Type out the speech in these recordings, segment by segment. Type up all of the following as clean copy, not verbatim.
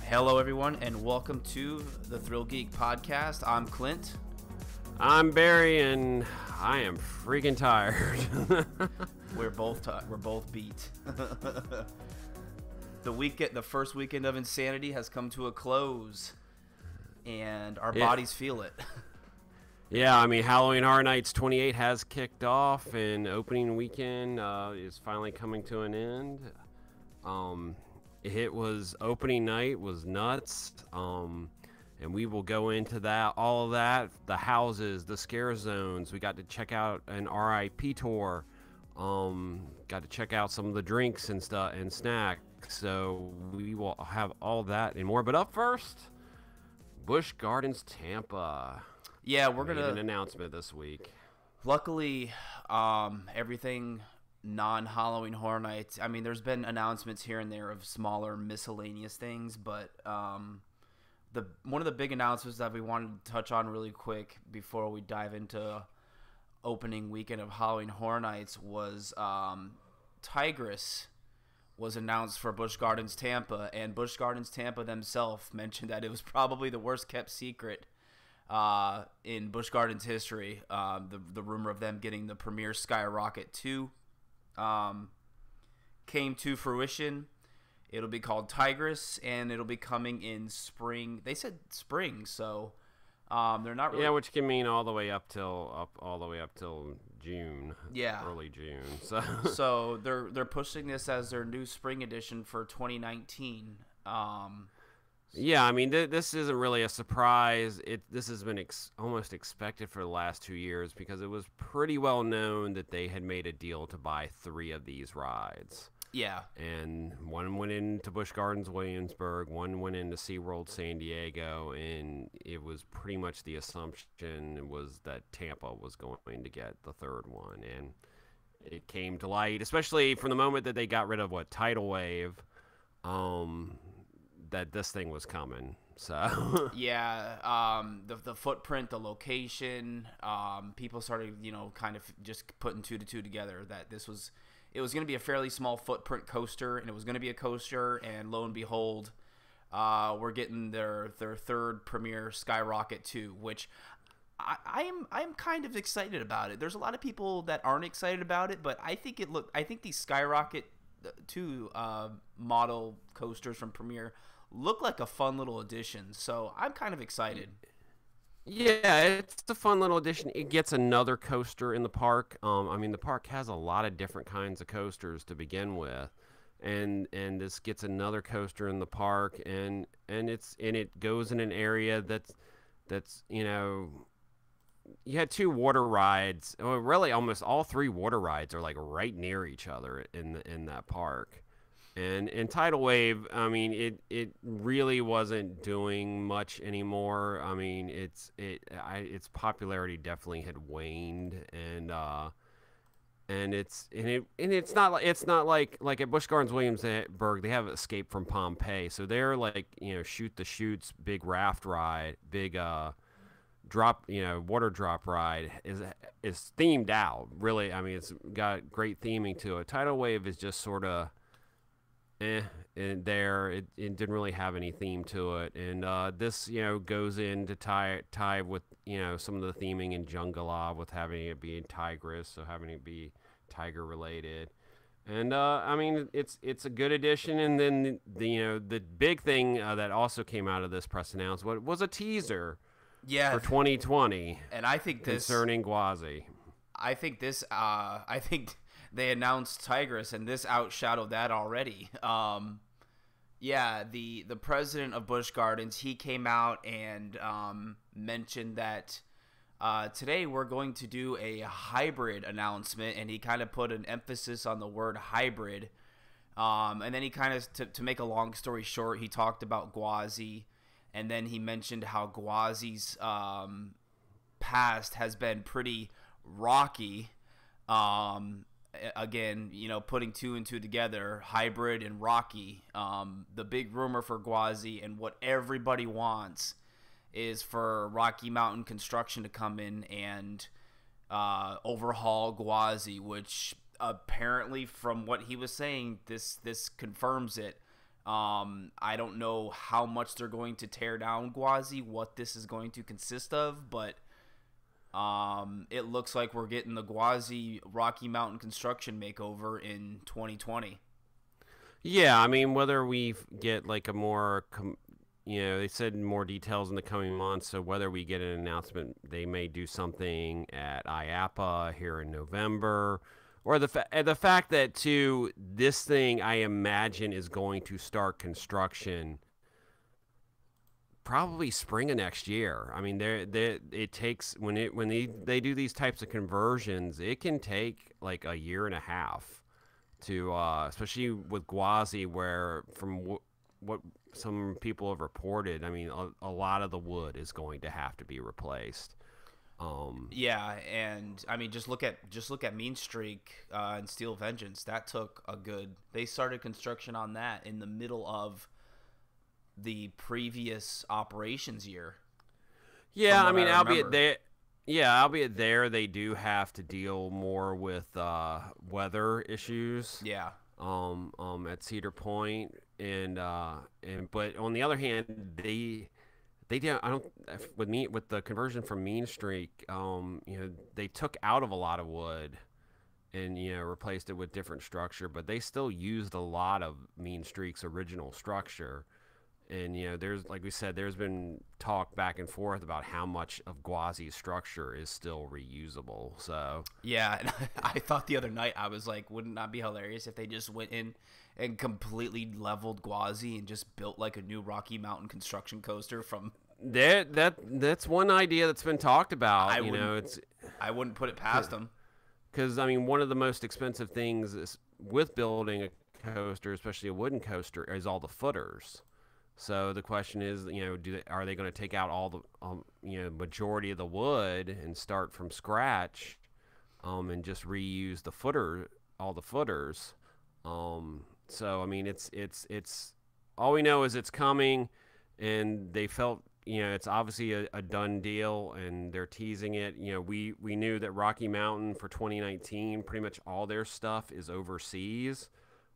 Hello, everyone, and welcome to the ThrillGeek Podcast. I'm Clint. I'm Barry, and I am freaking tired. We're both beat. The first weekend of insanity has come to a close, and our bodies feel it. Yeah, I mean, Halloween Horror Nights 28 has kicked off, and opening weekend is finally coming to an end. Opening night was nuts, and we will go into all of that, the houses, the scare zones. We got to check out an RIP tour, got to check out some of the drinks and stuff and snacks, so we will have all that and more. But up first, Busch Gardens, Tampa. Yeah, we're going to... an announcement this week. Luckily, everything... non-Halloween Horror Nights. I mean, there's been announcements here and there of smaller miscellaneous things, but one of the big announcements that we wanted to touch on really quick before we dive into opening weekend of Halloween Horror Nights was Tigris was announced for Busch Gardens Tampa, and Busch Gardens Tampa themselves mentioned that it was probably the worst kept secret in Busch Gardens history. The rumor of them getting the premier Skyrocket 2 came to fruition. It'll be called Tigris, and it'll be coming in spring. They said spring, so they're not really... Yeah, which can mean all the way up till June. Yeah, early June. So they're pushing this as their new spring edition for 2019. Yeah, I mean, this isn't really a surprise. This has been almost expected for the last 2 years because it was pretty well known that they had made a deal to buy 3 of these rides. Yeah. And one went into Busch Gardens Williamsburg, one went into SeaWorld San Diego, and it was pretty much the assumption was that Tampa was going to get the third one. And it came to light, especially from the moment that they got rid of, Tidal Wave, that this thing was coming. So yeah, the footprint, the location, people started kind of just putting 2 to 2 together that it was going to be a fairly small footprint coaster, and it was going to be a coaster, and lo and behold, we're getting their third premier Skyrocket 2, which I'm kind of excited about it. There's a lot of people that aren't excited about it, but I think these Skyrocket 2 model coasters from Premier look like a fun little addition, so I'm kind of excited. Yeah, it's a fun little addition. It gets another coaster in the park. I mean, the park has a lot of different kinds of coasters to begin with, and this gets another coaster in the park, and it goes in an area that's you had 2 water rides. Well, really, almost all 3 water rides are like right near each other in that park. And Tidal Wave, I mean, it really wasn't doing much anymore. I mean, its popularity definitely had waned, and it's not like at Busch Gardens Williamsburg, they have Escape from Pompeii, so they're like Shoot the Chutes, big raft ride, big water drop ride is themed out. Really, I mean, it's got great theming to it. Tidal Wave is just sort of and there it didn't really have any theme to it, and this goes in to tie with some of the theming in Jungala, with having it be in Tigris, so having it be tiger related, and I mean it's a good addition. And then the big thing that also came out of this press announcement was a teaser for 2020, and I think concerning Gwazi. I think they announced Tigris, and this outshadowed that already. Yeah, the president of Busch Gardens, he came out and mentioned that today we're going to do a hybrid announcement, and he kind of put an emphasis on the word hybrid. And then he kind of, to make a long story short, he talked about Gwazi, and then he mentioned how Gwazi's past has been pretty rocky. Again, putting 2 and 2 together, hybrid and rocky. The big rumor for Gwazi and what everybody wants is for Rocky Mountain Construction to come in and overhaul Gwazi, which apparently, from what he was saying, this confirms it. I don't know how much they're going to tear down Gwazi, what this is going to consist of, but it looks like we're getting the Gwazi Rocky Mountain construction makeover in 2020. Yeah, I mean, whether we get like a more, they said more details in the coming months. So whether we get an announcement, they may do something at IAPA here in November, or the fact that too, this thing I imagine is going to start construction probably spring of next year. I mean, it takes when they do these types of conversions, it can take like a year and a half to, especially with Gwazi, where from what some people have reported, I mean, a lot of the wood is going to have to be replaced. Yeah, and I mean, just look at Mean Streak and Steel Vengeance. That took they started construction on that in the middle of the previous operations year. Yeah, I mean, albeit they do have to deal more with weather issues. Yeah. At Cedar Point, but on the other hand, they don't. I don't with the conversion from Mean Streak. They took out of a lot of wood and replaced it with different structure, but they still used a lot of Mean Streak's original structure. And there's, like we said, there's been talk back and forth about how much of Gwazi's structure is still reusable. So yeah, and I thought the other night, I was like, wouldn't that be hilarious if they just went in and completely leveled Gwazi and just built like a new Rocky Mountain construction coaster from that's one idea that's been talked about. I wouldn't put it past them, because I mean, one of the most expensive things with building a coaster, especially a wooden coaster, is all the footers. So the question is, are they going to take out all the, majority of the wood and start from scratch, and just reuse all the footers? So I mean, it's all we know is it's coming, and they felt, it's obviously a done deal, and they're teasing it. We knew that Rocky Mountain for 2019, pretty much all their stuff is overseas.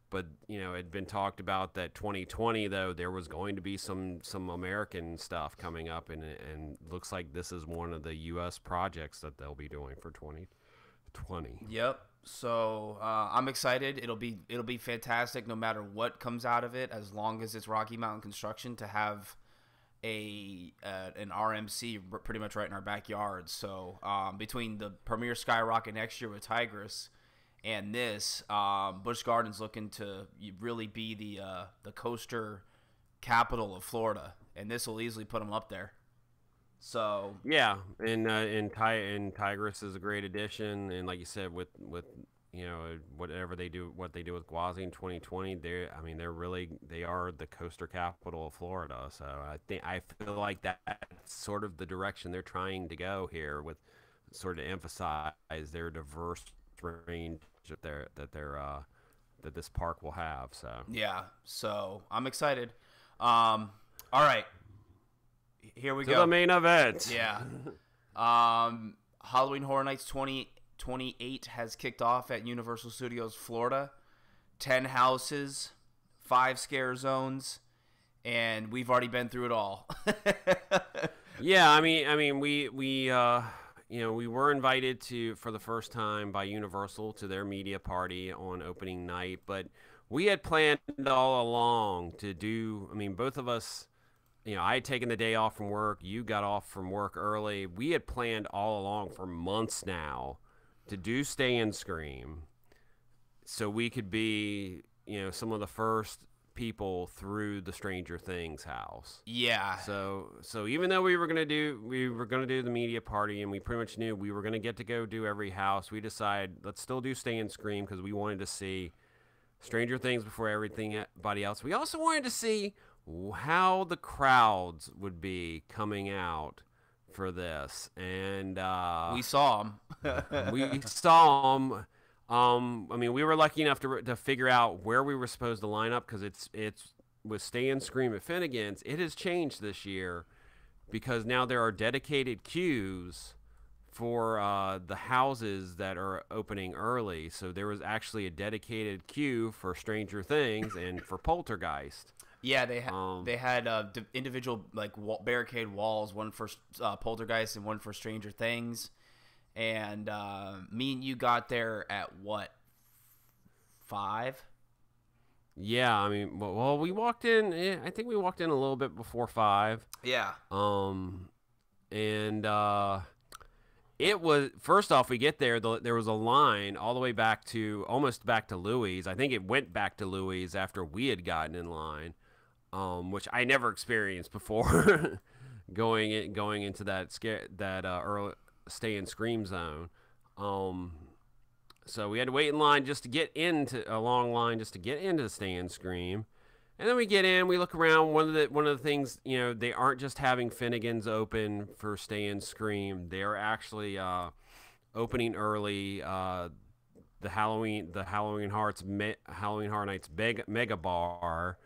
But, it had been talked about that 2020, though, there was going to be some American stuff coming up, and looks like this is one of the U.S. projects that they'll be doing for 2020. Yep. So I'm excited. It'll be fantastic no matter what comes out of it, as long as it's Rocky Mountain construction, to have an RMC pretty much right in our backyard. So between the Premier Skyrocket next year with Tigris and this, Busch Gardens looking to really be the coaster capital of Florida, and this will easily put them up there. So yeah, and Tigris is a great addition, and like you said, with whatever they do, what they do with Gwazi in 2020, they are the coaster capital of Florida. So I feel like that's sort of the direction they're trying to go here, with sort of emphasize their diverse range that this park will have. So yeah, so I'm excited. All right, here we go. The main event. Yeah. Halloween Horror Nights 2028 has kicked off at Universal Studios Florida. 10 houses, 5 scare zones, and we've already been through it all. Yeah, I mean, we were invited for the first time by Universal to their media party on opening night, but we had planned all along to do, both of us, I had taken the day off from work, you got off from work early. We had planned all along for months now to do Stay and Scream, so we could be, some of the first people through the Stranger Things house. Yeah. So even though we were gonna do the media party, and we pretty much knew we were gonna get to go do every house, we decided let's still do Stay and Scream, because we wanted to see Stranger Things before everybody else. We also wanted to see how the crowds would be coming out for this, and we saw them. We saw them. We were lucky enough to figure out where we were supposed to line up, because it's with Stay and Scream at Finnegan's. It has changed this year, because now there are dedicated queues for the houses that are opening early. So there was actually a dedicated queue for Stranger Things and for Poltergeist. Yeah, Um, they had individual like barricade walls, one for Poltergeist and one for Stranger Things. And me and you got there at what, 5? yeah, I mean, well, we walked in. I think we walked in a little bit before 5. Yeah. And it was, first off, we get there. There was a line all the way back to almost back to Louis. I think it went back to Louis after we had gotten in line, which I never experienced before. going into that early stay and scream zone. So we had to wait in line just to get into a long line just to get into the stay and scream. And then we get in, we look around. One of the things, they aren't just having Finnegan's open for Stay and Scream. They are actually opening early. The Halloween Horror Nights Mega Bar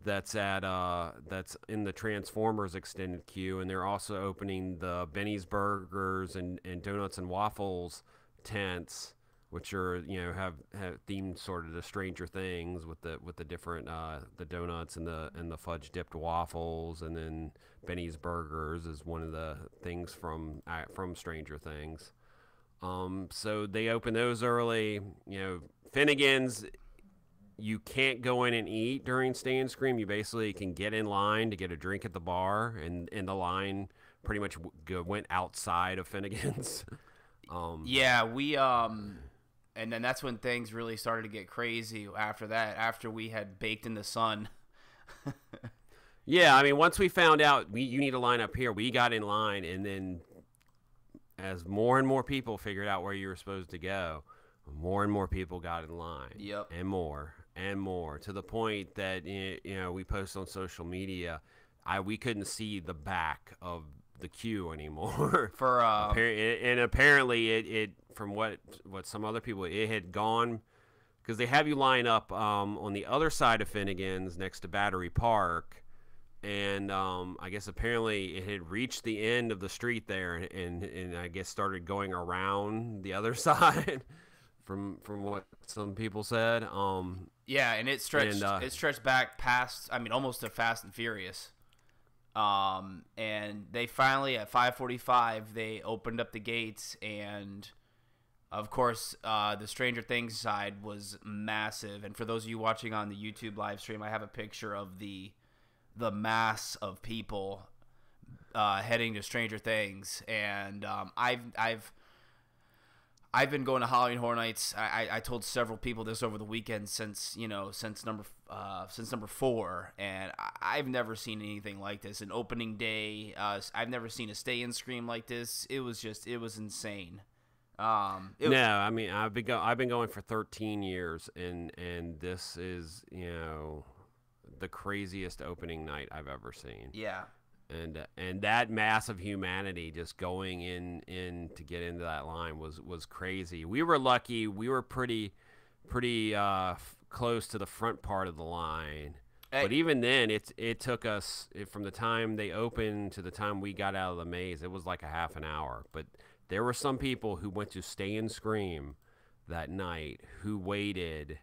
that's in the Transformers extended queue, and they're also opening the Benny's Burgers and Donuts and Waffles tents, which are have themed sort of to Stranger Things with the different the donuts and the fudge dipped waffles, and then Benny's Burgers is one of the things from Stranger Things. So they open those early. Finnegan's, you can't go in and eat during Stay and Scream. You basically can get in line to get a drink at the bar, and the line pretty much went outside of Finnegan's. Yeah, we and then that's when things really started to get crazy after that, after we had baked in the sun. Yeah, I mean, once we found out you need to line up here, we got in line, and then as more and more people figured out where you were supposed to go, more and more people got in line. Yep. And more, to the point that we post on social media, we couldn't see the back of the queue anymore. And apparently it from what some other people, it had gone, because they have you line up on the other side of Finnegan's next to Battery Park, and I guess apparently it had reached the end of the street there, and I guess started going around the other side from what some people said. Yeah, and it stretched back past, almost to Fast and Furious. And they finally, at 5:45, they opened up the gates, and of course, the Stranger Things side was massive. And for those of you watching on the YouTube live stream, I have a picture of the mass of people heading to Stranger Things. And I've been going to Halloween Horror Nights. I told several people this over the weekend since number 4, and I've never seen anything like this. An opening day, I've never seen a Stay and Scream like this. It was insane. I've been going for 13 years, and this is the craziest opening night I've ever seen. Yeah. And that mass of humanity just going in to get into that line was crazy. We were lucky. We were pretty close to the front part of the line. Hey. But even then, it took us, from the time they opened to the time we got out of the maze, it was like a half an hour. But there were some people who went to Stay and Scream that night who waited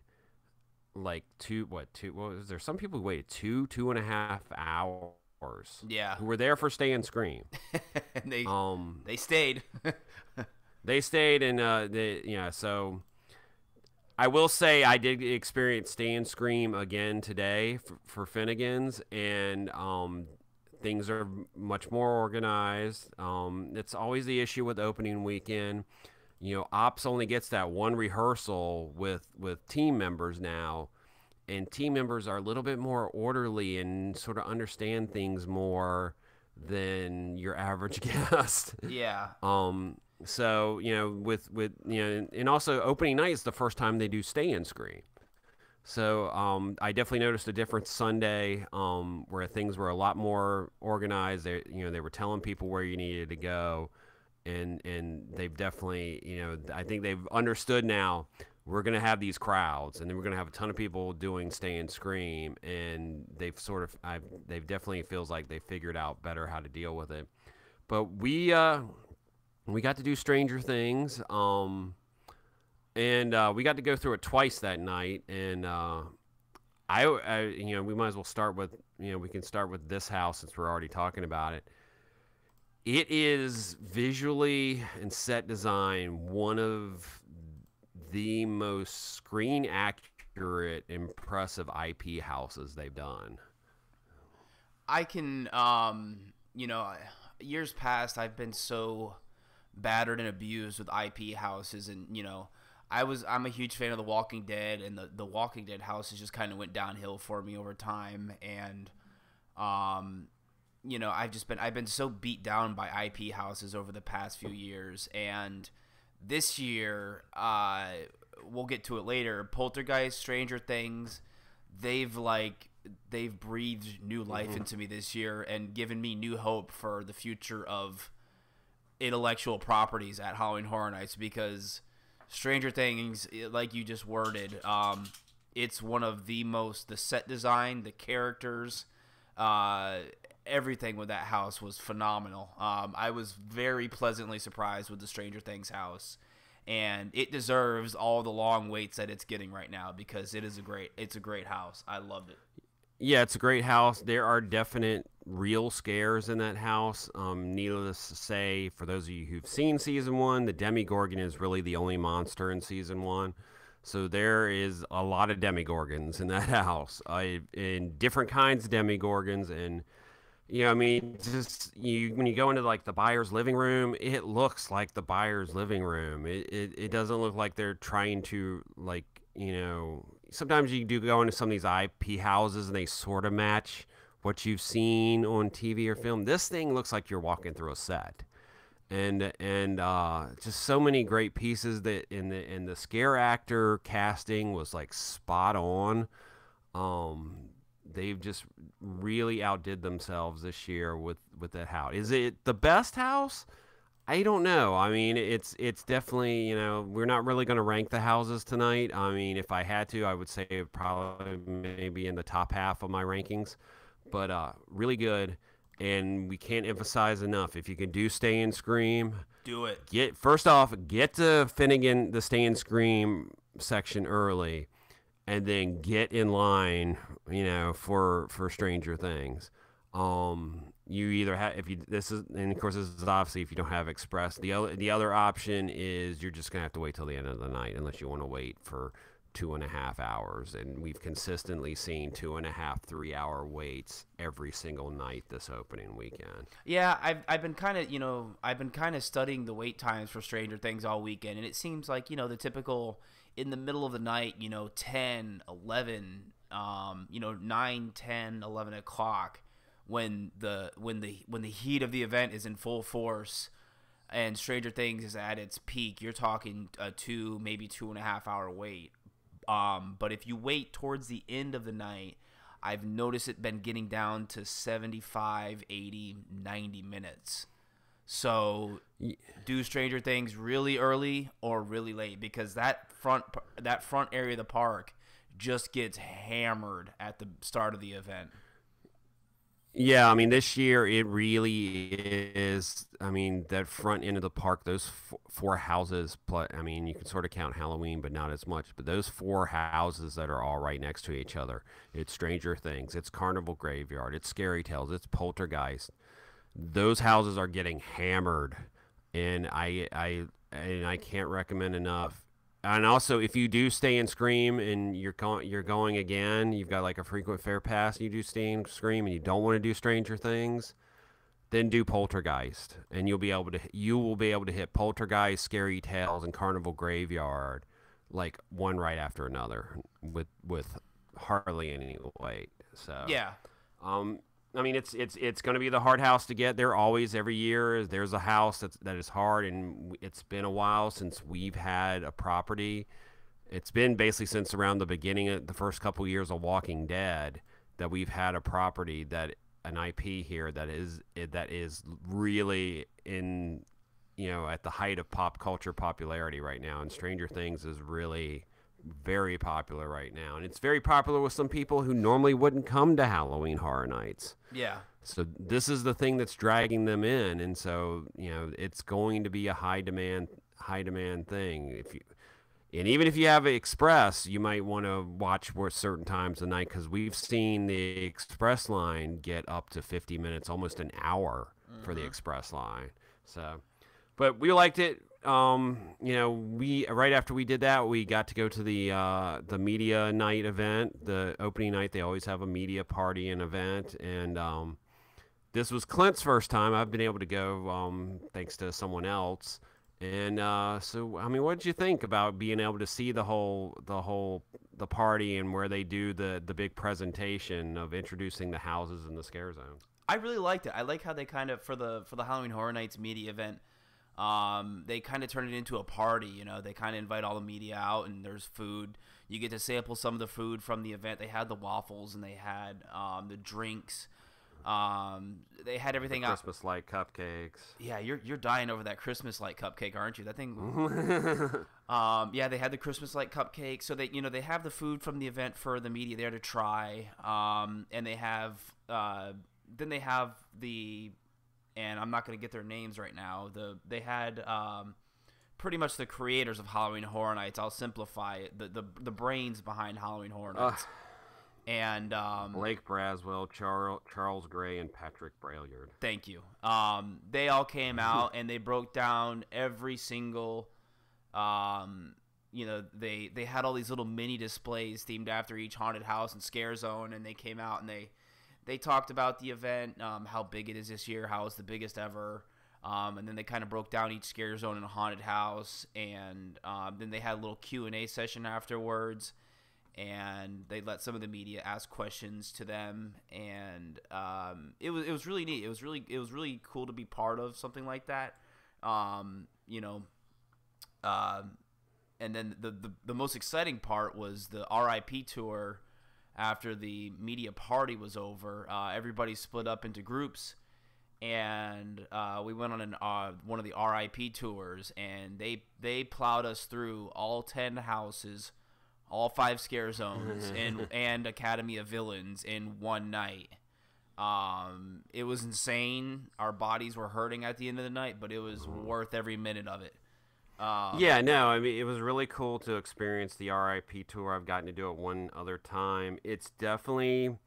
like what was there? Some people who waited 2.5 hours. Yeah. Who were there for Stay and Scream. And they stayed. They stayed, and so I will say I did experience Stay and Scream again today for Finnegan's, and things are much more organized. It's always the issue with opening weekend. Ops only gets that one rehearsal with team members now, and team members are a little bit more orderly and sort of understand things more than your average guest. Yeah. So, with and also opening night is the first time they do Stay and Scream. So, I definitely noticed a difference Sunday, where things were a lot more organized. They were telling people where you needed to go, and they've definitely, I think they've understood now we're going to have these crowds, and then we're going to have a ton of people doing Stay and Scream, and they've definitely feels like they figured out better how to deal with it. But we got to do Stranger Things, and we got to go through it twice that night, and we might as well start with, we can start with this house since we're already talking about it. It is visually and set design one of the most screen accurate, impressive IP houses they've done. I can, years past, I've been so battered and abused with IP houses, and I'm a huge fan of The Walking Dead, and the Walking Dead houses just kind of went downhill for me over time, and I've been so beat down by IP houses over the past few years, and this year, we'll get to it later. Poltergeist, Stranger Things, they've breathed new life into me this year and given me new hope for the future of intellectual properties at Halloween Horror Nights, because Stranger Things, like you just worded, it's one of the set design, the characters, everything with that house was phenomenal. I was very pleasantly surprised with the Stranger Things house, and it deserves all the long waits that it's getting right now, because it's a great house. I loved it. Yeah, it's a great house. There are definite real scares in that house. Needless to say, for those of you who've seen season 1, the Demogorgon is really the only monster in season 1. So there is a lot of Demogorgons in that house, in different kinds of Demogorgons. And, when you go into like the buyer's living room, it looks like the buyer's living room. It doesn't look like they're trying to, like, sometimes you do go into some of these IP houses and they sort of match what you've seen on TV or film. This thing looks like you're walking through a set, and just so many great pieces that in the scare actor casting was like spot on. They've just really outdid themselves this year with that house. Is it the best house? I don't know. I mean, it's definitely, we're not really going to rank the houses tonight. I mean, if I had to, I would say it probably maybe in the top half of my rankings. But really good, and we can't emphasize enough. If you can do Stay and Scream, do it. Get to Finnegan, the Stay and Scream section early, and then get in line, for Stranger Things. You either have, and of course this is obviously if you don't have Express. The other option is you're just gonna have to wait till the end of the night, unless you want to wait for 2.5 hours. And we've consistently seen 2.5, 3 hour waits every single night this opening weekend. Yeah, I've been kind of studying the wait times for Stranger Things all weekend, and it seems like the typical in the middle of the night, 10, 11, 9, 10, 11 o'clock. When the heat of the event is in full force and Stranger Things is at its peak, you're talking a 2, maybe 2.5 hour wait. But if you wait towards the end of the night, I've noticed it been getting down to 75, 80, 90 minutes. So do Stranger Things really early or really late, because that front area of the park just gets hammered at the start of the event. Yeah, I mean, this year it really is. I mean, that front end of the park, those four houses, I mean, you can sort of count Halloween, but not as much. But those four houses that are all right next to each other, it's Stranger Things, it's Carnival Graveyard, it's Scary Tales, it's Poltergeist. Those houses are getting hammered, and I can't recommend enough. And also, if you do Stay and Scream and you're going again, you've got like a frequent fair pass, and you do Stay and Scream and you don't want to do Stranger Things, then do Poltergeist, and you will be able to hit Poltergeist, Scary Tales, and Carnival Graveyard like one right after another with hardly any wait. So yeah. I mean, it's going to be the hard house to get. There always, every year, there's a house that is hard, and it's been a while since we've had a property. It's been basically since around the beginning of the first couple of years of Walking Dead that we've had a property, that an IP here that is really in, at the height of pop culture popularity right now. And Stranger Things is really very popular right now, and it's very popular with some people who normally wouldn't come to Halloween Horror Nights. Yeah. So this is the thing that's dragging them in, and so it's going to be a high demand thing. If And even if you have an express, you might want to watch for certain times of the night, because we've seen the express line get up to 50 minutes, almost an hour for the express line. So, but we liked it. We right after we did that, we got to go to the media night event, the opening night. They always have a media party and event, and this was Clint's first time. I've been able to go thanks to someone else. And so, I mean, what did you think about being able to see the party and where they do the big presentation of introducing the houses in the scare zone? I really liked it. I like how they kind of for the Halloween Horror Nights media event, they kind of turn it into a party. You know, they kind of invite all the media out, and there's food. You get to sample some of the food from the event. They had the waffles, and they had the drinks. They had everything out. Christmas light cupcakes. Yeah, you're dying over that Christmas light cupcake, aren't you? That thing. Yeah, they had the Christmas light cupcake. So they have the food from the event for the media there to try. And they have then they have and I'm not going to get their names right now. They had pretty much the creators of Halloween Horror Nights. I'll simplify it. The brains behind Halloween Horror Nights. And Blake Braswell, Charles Gray, and Patrick Braillard. Thank you. They all came out and they broke down every single. They had all these little mini displays themed after each haunted house and scare zone, and they came out and they talked about the event, how big it is this year, how it's the biggest ever. And then they kind of broke down each scare zone in a haunted house, and then they had a little Q&A session afterwards. And they let some of the media ask questions to them, and it was really neat. It was really cool to be part of something like that, And then the most exciting part was the RIP tour. After the media party was over, everybody split up into groups, and we went on one of the RIP tours, and they plowed us through all 10 houses, all 5 scare zones, and Academy of Villains in one night. It was insane. Our bodies were hurting at the end of the night, but it was worth every minute of it. Yeah, no, I mean, it was really cool to experience the RIP tour. I've gotten to do it one other time. It's different.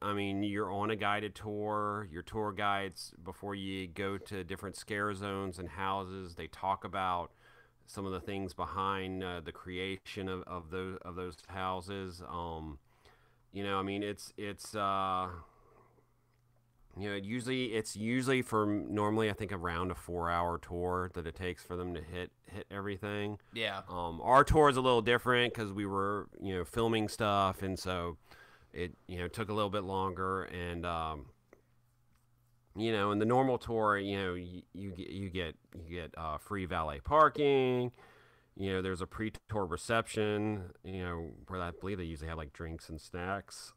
I mean, you're on a guided tour. Your tour guides, before you go to different scare zones and houses, they talk about some of the things behind the creation of those houses. I mean, it's usually for normally I think around a 4-hour tour that it takes for them to hit everything. Yeah. Our tour is a little different because we were filming stuff, and so it took a little bit longer. And in the normal tour, you get free valet parking. There's a pre-tour reception, where I believe they usually have like drinks and snacks.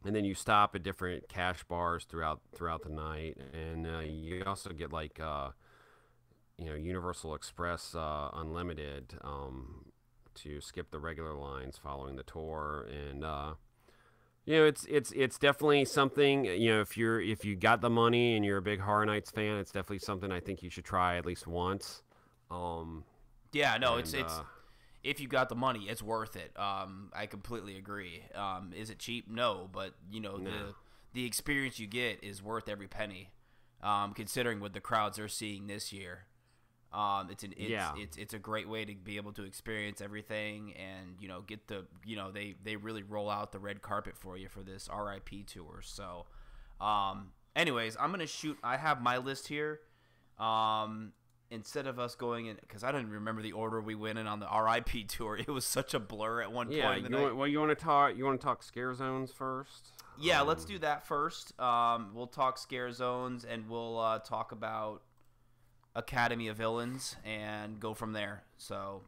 And then you stop at different cash bars throughout the night, and you also get like Universal Express Unlimited to skip the regular lines following the tour. And it's definitely something. If you got the money and you're a big Horror Nights fan, it's definitely something I think you should try at least once. Yeah, no, it's if you got the money, it's worth it. I completely agree. Is it cheap? No, but the experience you get is worth every penny. Considering what the crowds are seeing this year, it's a great way to be able to experience everything, and get they really roll out the red carpet for you for this RIP tour. So, anyways, I'm gonna shoot. I have my list here. Instead of us going in, because I don't even remember the order we went in on the RIP tour. It was such a blur at one point. Yeah, you want to talk scare zones first? Yeah, let's do that first. We'll talk scare zones, and we'll talk about Academy of Villains and go from there. So,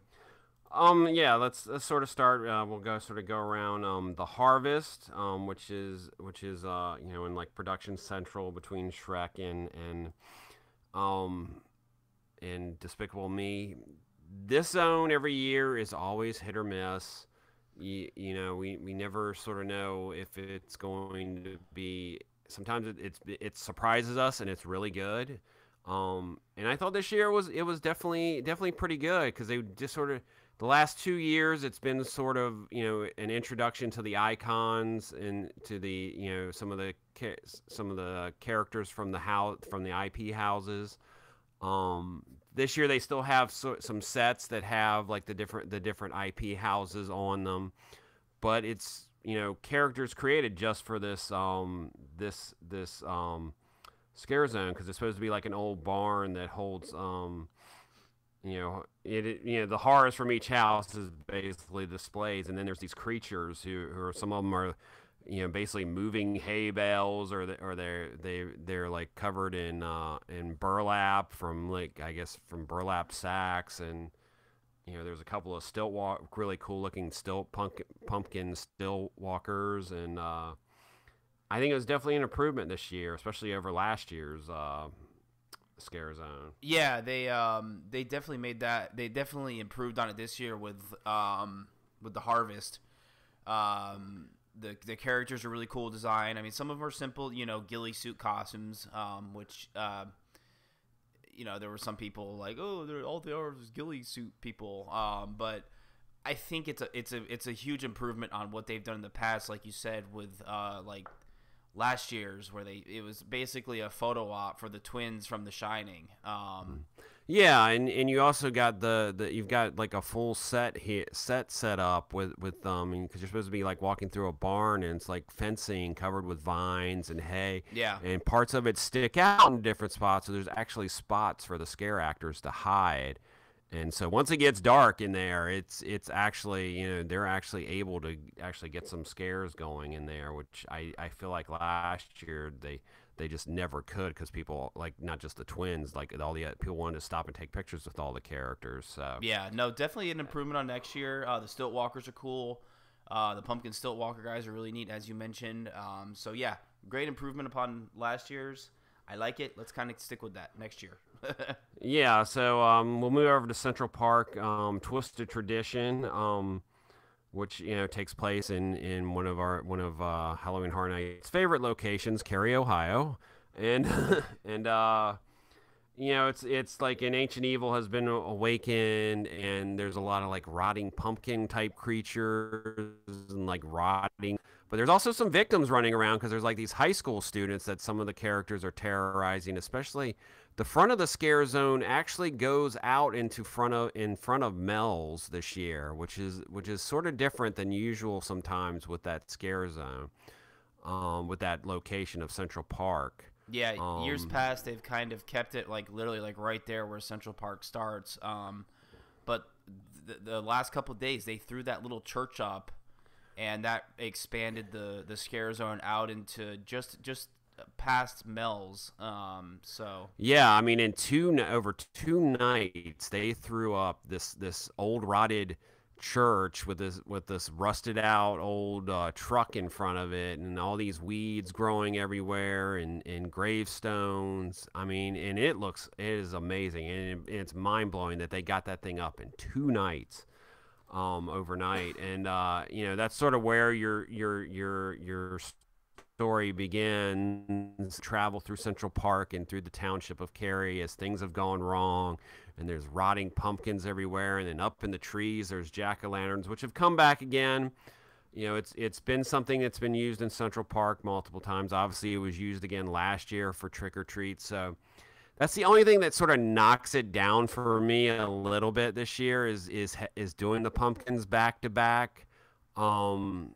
yeah, let's sort of start. We'll go around the Harvest, which is in like Production Central between Shrek and Despicable Me. This zone every year is always hit or miss. We never sort of know if it's going to be. Sometimes it surprises us and it's really good. And I thought this year was definitely pretty good because they just sort of the last 2 years it's been sort of an introduction to the icons and to the some of the characters from the IP houses. This year they still have some sets that have like the different IP houses on them, but it's characters created just for this scare zone because it's supposed to be like an old barn that holds the horrors from each house is basically displays, and then there's these creatures who are some of them are basically moving hay bales, or they're like covered in burlap from from burlap sacks, and there's a couple of really cool looking pumpkin stilt walkers, and I think it was definitely an improvement this year, especially over last year's scare zone. Yeah, they definitely made that. They definitely improved on it this year with the harvest. The characters are really cool design. I mean, some of them are simple, ghillie suit costumes, which there were some people like, oh, all they are is ghillie suit people. But I think it's a huge improvement on what they've done in the past, like you said, with like last year's where it was basically a photo op for the twins from The Shining. Yeah, and you also got you've got like a full set set up with because you're supposed to be like walking through a barn, and it's like fencing covered with vines and hay. Yeah. And parts of it stick out in different spots, so there's actually spots for the scare actors to hide. And so once it gets dark in there, it's actually they're actually able to actually get some scares going in there, which I feel like last year they just never could because people, like, not just the twins, like all the people wanted to stop and take pictures with all the characters. So yeah, no, definitely an improvement on next year. The stilt walkers are cool. The pumpkin stilt walker guys are really neat, as you mentioned. So yeah, great improvement upon last year's. I like it. Let's kind of stick with that next year. Yeah, so we'll move over to Central Park, Twisted Tradition, which takes place in one of Halloween Horror Nights' favorite locations, Cary, Ohio, and it's like an ancient evil has been awakened, and there's a lot of like rotting pumpkin type creatures and like rotting. But there's also some victims running around because there's like these high school students that some of the characters are terrorizing. Especially the front of the scare zone actually goes out in front of Mel's this year, which is sort of different than usual sometimes with that scare zone, with that location of Central Park. Yeah, years past they've kind of kept it like literally like right there where Central Park starts. But the last couple of days they threw that little church up. And that expanded the scare zone out into just past Mel's. So yeah, I mean, over 2 nights they threw up this old rotted church with this rusted out old truck in front of it, and all these weeds growing everywhere, and gravestones. I mean, and it is amazing, and it's mind blowing that they got that thing up in 2 nights. Overnight, and that's sort of where your story begins. Travel through Central Park and through the township of Cary as things have gone wrong, and there's rotting pumpkins everywhere, and then up in the trees there's jack-o'-lanterns, which have come back again. It's been something that's been used in Central Park multiple times. Obviously, it was used again last year for trick or treat, so. That's the only thing that sort of knocks it down for me a little bit this year is doing the pumpkins back to back. Last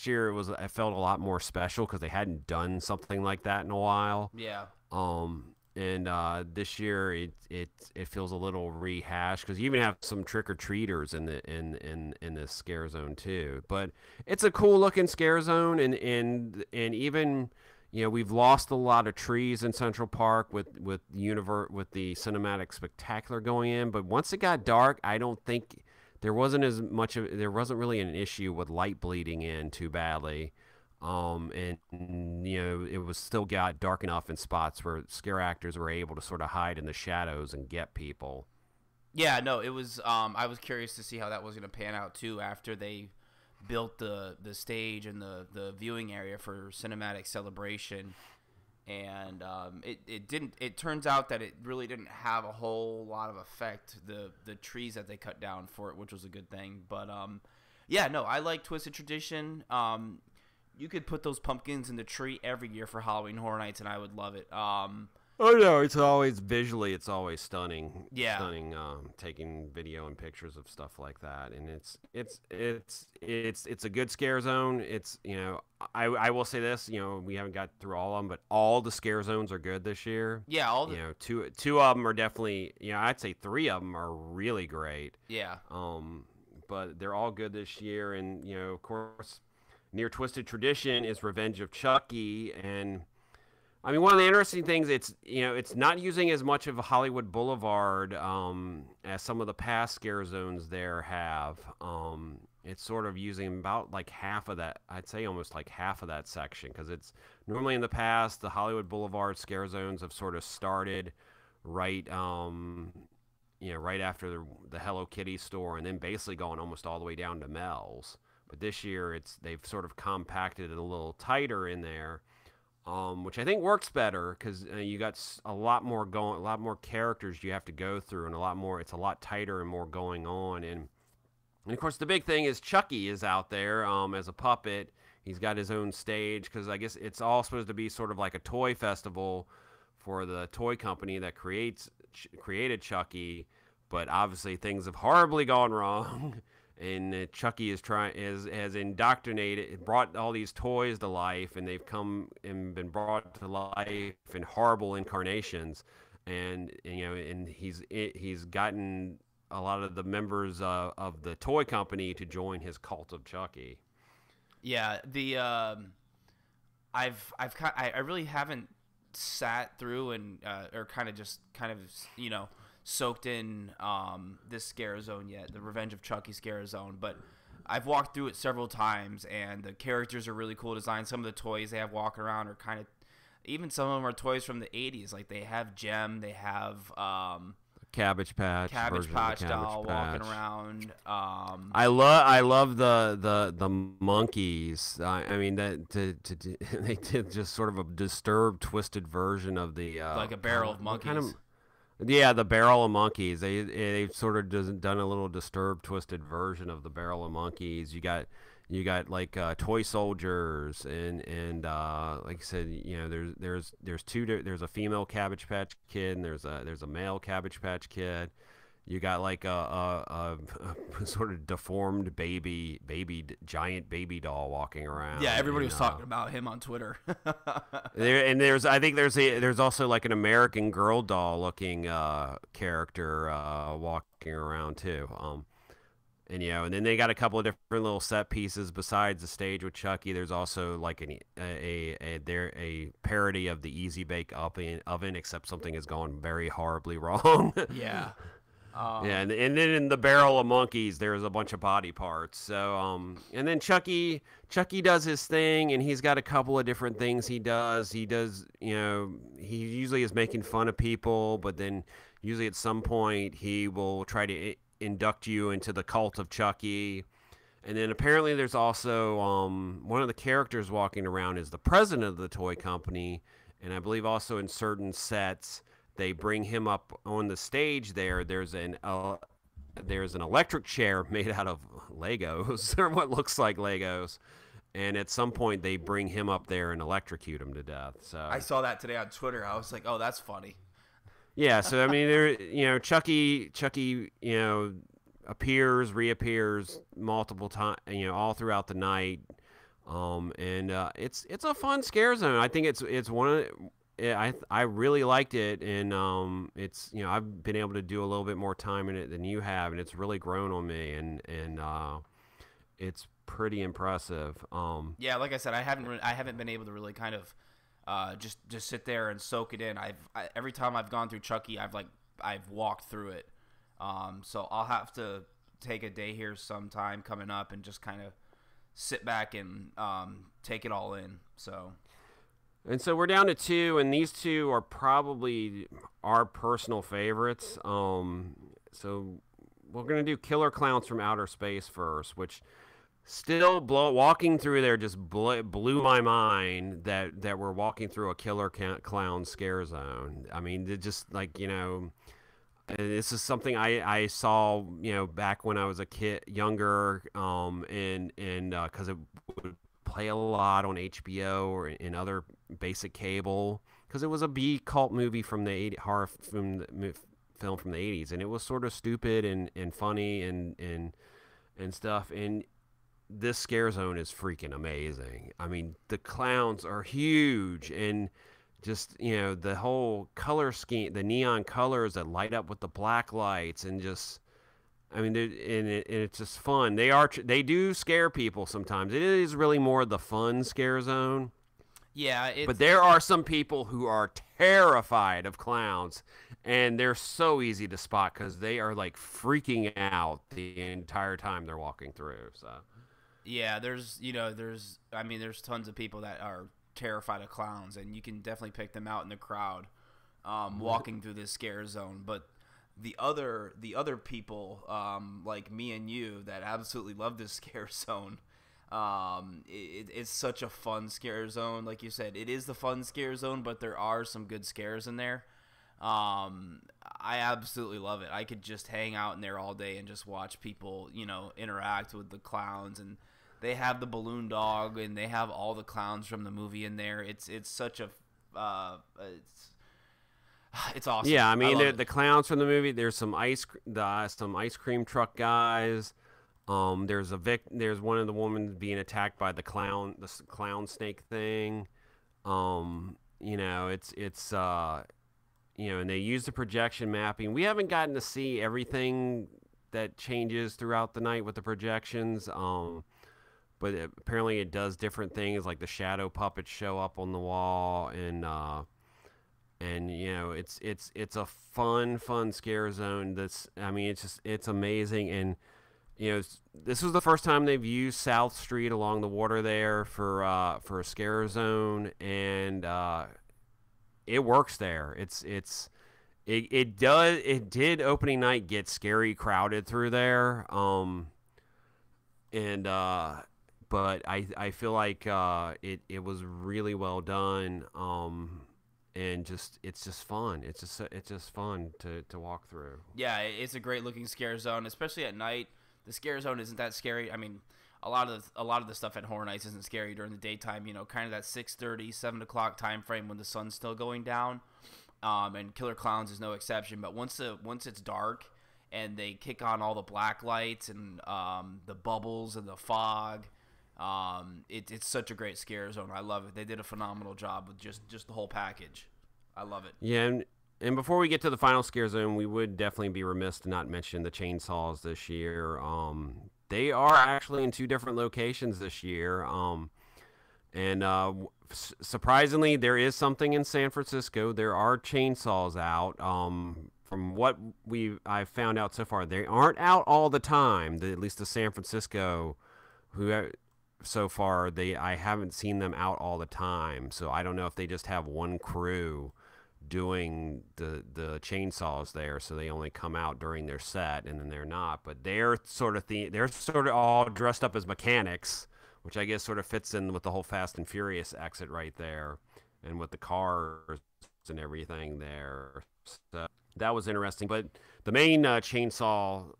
year I felt a lot more special because they hadn't done something like that in a while. yeah. And this year it feels a little rehashed because you even have some trick or treaters in this scare zone too. But it's a cool looking scare zone, and even. We've lost a lot of trees in Central Park with the cinematic spectacular going in, but once it got dark, I don't think there wasn't really an issue with light bleeding in too badly. And it was still got dark enough in spots where scare actors were able to sort of hide in the shadows and get people. Yeah, no, it was I was curious to see how that was going to pan out too after they built the stage and the viewing area for cinematic celebration. and it didn't. It turns out that it really didn't have a whole lot of effect. The trees that they cut down for it, which was a good thing. But yeah, no, I like Twisted Tradition. You could put those pumpkins in the tree every year for Halloween Horror Nights, and I would love it. Oh no, it's always visually, it's always stunning. Yeah. Stunning. Taking video and pictures of stuff like that, and it's a good scare zone. It's I will say this, we haven't got through all of them, but all the scare zones are good this year. Yeah, all the two of them are definitely I'd say three of them are really great. Yeah. But they're all good this year, and of course, near Twisted Tradition is Revenge of Chucky, and I mean, one of the interesting things, it's not using as much of a Hollywood Boulevard as some of the past scare zones there have. It's sort of using about like half of that. I'd say almost like half of that section, because it's normally in the past the Hollywood Boulevard scare zones have sort of started right right after the Hello Kitty store, and then basically going almost all the way down to Mel's. But this year they've sort of compacted it a little tighter in there. Which I think works better, because you got a lot more characters you have to go through, and it's a lot tighter and more going on. And of course, the big thing is Chucky is out there as a puppet. He's got his own stage, because I guess it's all supposed to be sort of like a toy festival for the toy company that created Chucky, but obviously things have horribly gone wrong. And Chucky has indoctrinated, brought all these toys to life, and they've come and been brought to life in horrible incarnations, and he's gotten a lot of the members of the toy company to join his cult of Chucky. Yeah, I really haven't sat through and or kind of soaked in this scare zone yet, the Revenge of Chucky scare zone, but I've walked through it several times, and the characters are really cool designed. Some of the toys they have walking around are kind of, even some of them are toys from the 80s, like they have Gem, they have Cabbage Patch doll walking around. I love the monkeys. I mean they did just sort of a disturbed, twisted version of the like a barrel of monkeys. Yeah, the barrel of monkeys. They've sort of done a little disturbed, twisted version of the barrel of monkeys. You got like toy soldiers, and like I said, there's a female Cabbage Patch Kid, and there's a male Cabbage Patch Kid. You got like a sort of deformed giant baby doll walking around. Yeah, everybody was talking about him on Twitter. There's also like an American Girl doll looking character walking around too. And then they got a couple of different little set pieces besides the stage with Chucky. There's also like a parody of the Easy Bake Oven, except something has gone very horribly wrong. Yeah. Yeah, and then in the barrel of monkeys, there's a bunch of body parts. So, and then Chucky does his thing, and he's got a couple of different things he does. He usually is making fun of people, but then usually at some point he will try to induct you into the cult of Chucky. And then apparently there's also one of the characters walking around is the president of the toy company, and I believe also in certain sets they bring him up on the stage there. There's an electric chair made out of Legos, or what looks like Legos. And at some point, they bring him up there and electrocute him to death. So I saw that today on Twitter. I was like, oh, that's funny. Yeah, so I mean, Chucky, reappears multiple times, all throughout the night. And it's a fun scare zone. I think it's one of I really liked it, and it's I've been able to do a little bit more time in it than you have, and it's really grown on me, and it's pretty impressive. Yeah, like I said, I haven't been able to really kind of just sit there and soak it in. Every time I've gone through Chucky, I've walked through it. So I'll have to take a day here sometime coming up and just kind of sit back and take it all in. And so we're down to two, and these two are probably our personal favorites. So we're going to do Killer Clowns from Outer Space first, which Still walking through there just blew my mind that we're walking through a killer clown scare zone. I mean, it just like, this is something I saw, back when I was a kid, younger, and because it would play a lot on HBO or in other basic cable, because it was a B cult movie from the 80s, horror film from the 80s, and it was sort of stupid and funny and stuff. And this scare zone is freaking amazing. I mean, the clowns are huge, and just, the whole color scheme, the neon colors that light up with the black lights, and just, I mean, and it's just fun. They do scare people sometimes. It is really more the fun scare zone. Yeah, but there are some people who are terrified of clowns, and they're so easy to spot because they are like freaking out the entire time they're walking through. So. Yeah, there's tons of people that are terrified of clowns, and you can definitely pick them out in the crowd, walking through this scare zone. But the other people, like me and you, that absolutely love this scare zone, it's such a fun scare zone. Like you said, it is the fun scare zone, but there are some good scares in there. I absolutely love it. I could just hang out in there all day and just watch people, interact with the clowns. And they have the balloon dog, and they have all the clowns from the movie in there. It's such a it's awesome. Yeah, I mean, the clowns from the movie. There's some ice cream truck guys. There's one of the women being attacked by the clown snake thing. And they use the projection mapping. We haven't gotten to see everything that changes throughout the night with the projections. But apparently it does different things, like the shadow puppets show up on the wall, and it's a fun scare zone. It's amazing. And this was the first time they've used South Street along the water there for a scare zone, and it works there. It did opening night get scary crowded through there, but I feel like it was really well done, and it's just fun. It's just fun to walk through. Yeah, it's a great looking scare zone, especially at night. The scare zone isn't that scary. I mean, a lot of the stuff at Horror Nights isn't scary during the daytime. Kind of that 6:30, 7 o'clock time frame when the sun's still going down. And Killer Clowns is no exception. But once it's dark and they kick on all the black lights and the bubbles and the fog, it's such a great scare zone. I love it. They did a phenomenal job with just the whole package. I love it. Yeah, and before we get to the final scare zone, we would definitely be remiss to not mention the chainsaws this year. They are actually in 2 different locations this year. Surprisingly, there is something in San Francisco. There are chainsaws out. From what I've found out so far, they aren't out all the time. At least the San Francisco, so far, I haven't seen them out all the time. So I don't know if they just have one crew doing the chainsaws there, so they only come out during their set, and then they're not. But they're sort of all dressed up as mechanics, which I guess sort of fits in with the whole Fast and Furious exit right there, and with the cars and everything there. So that was interesting. But the main chainsaw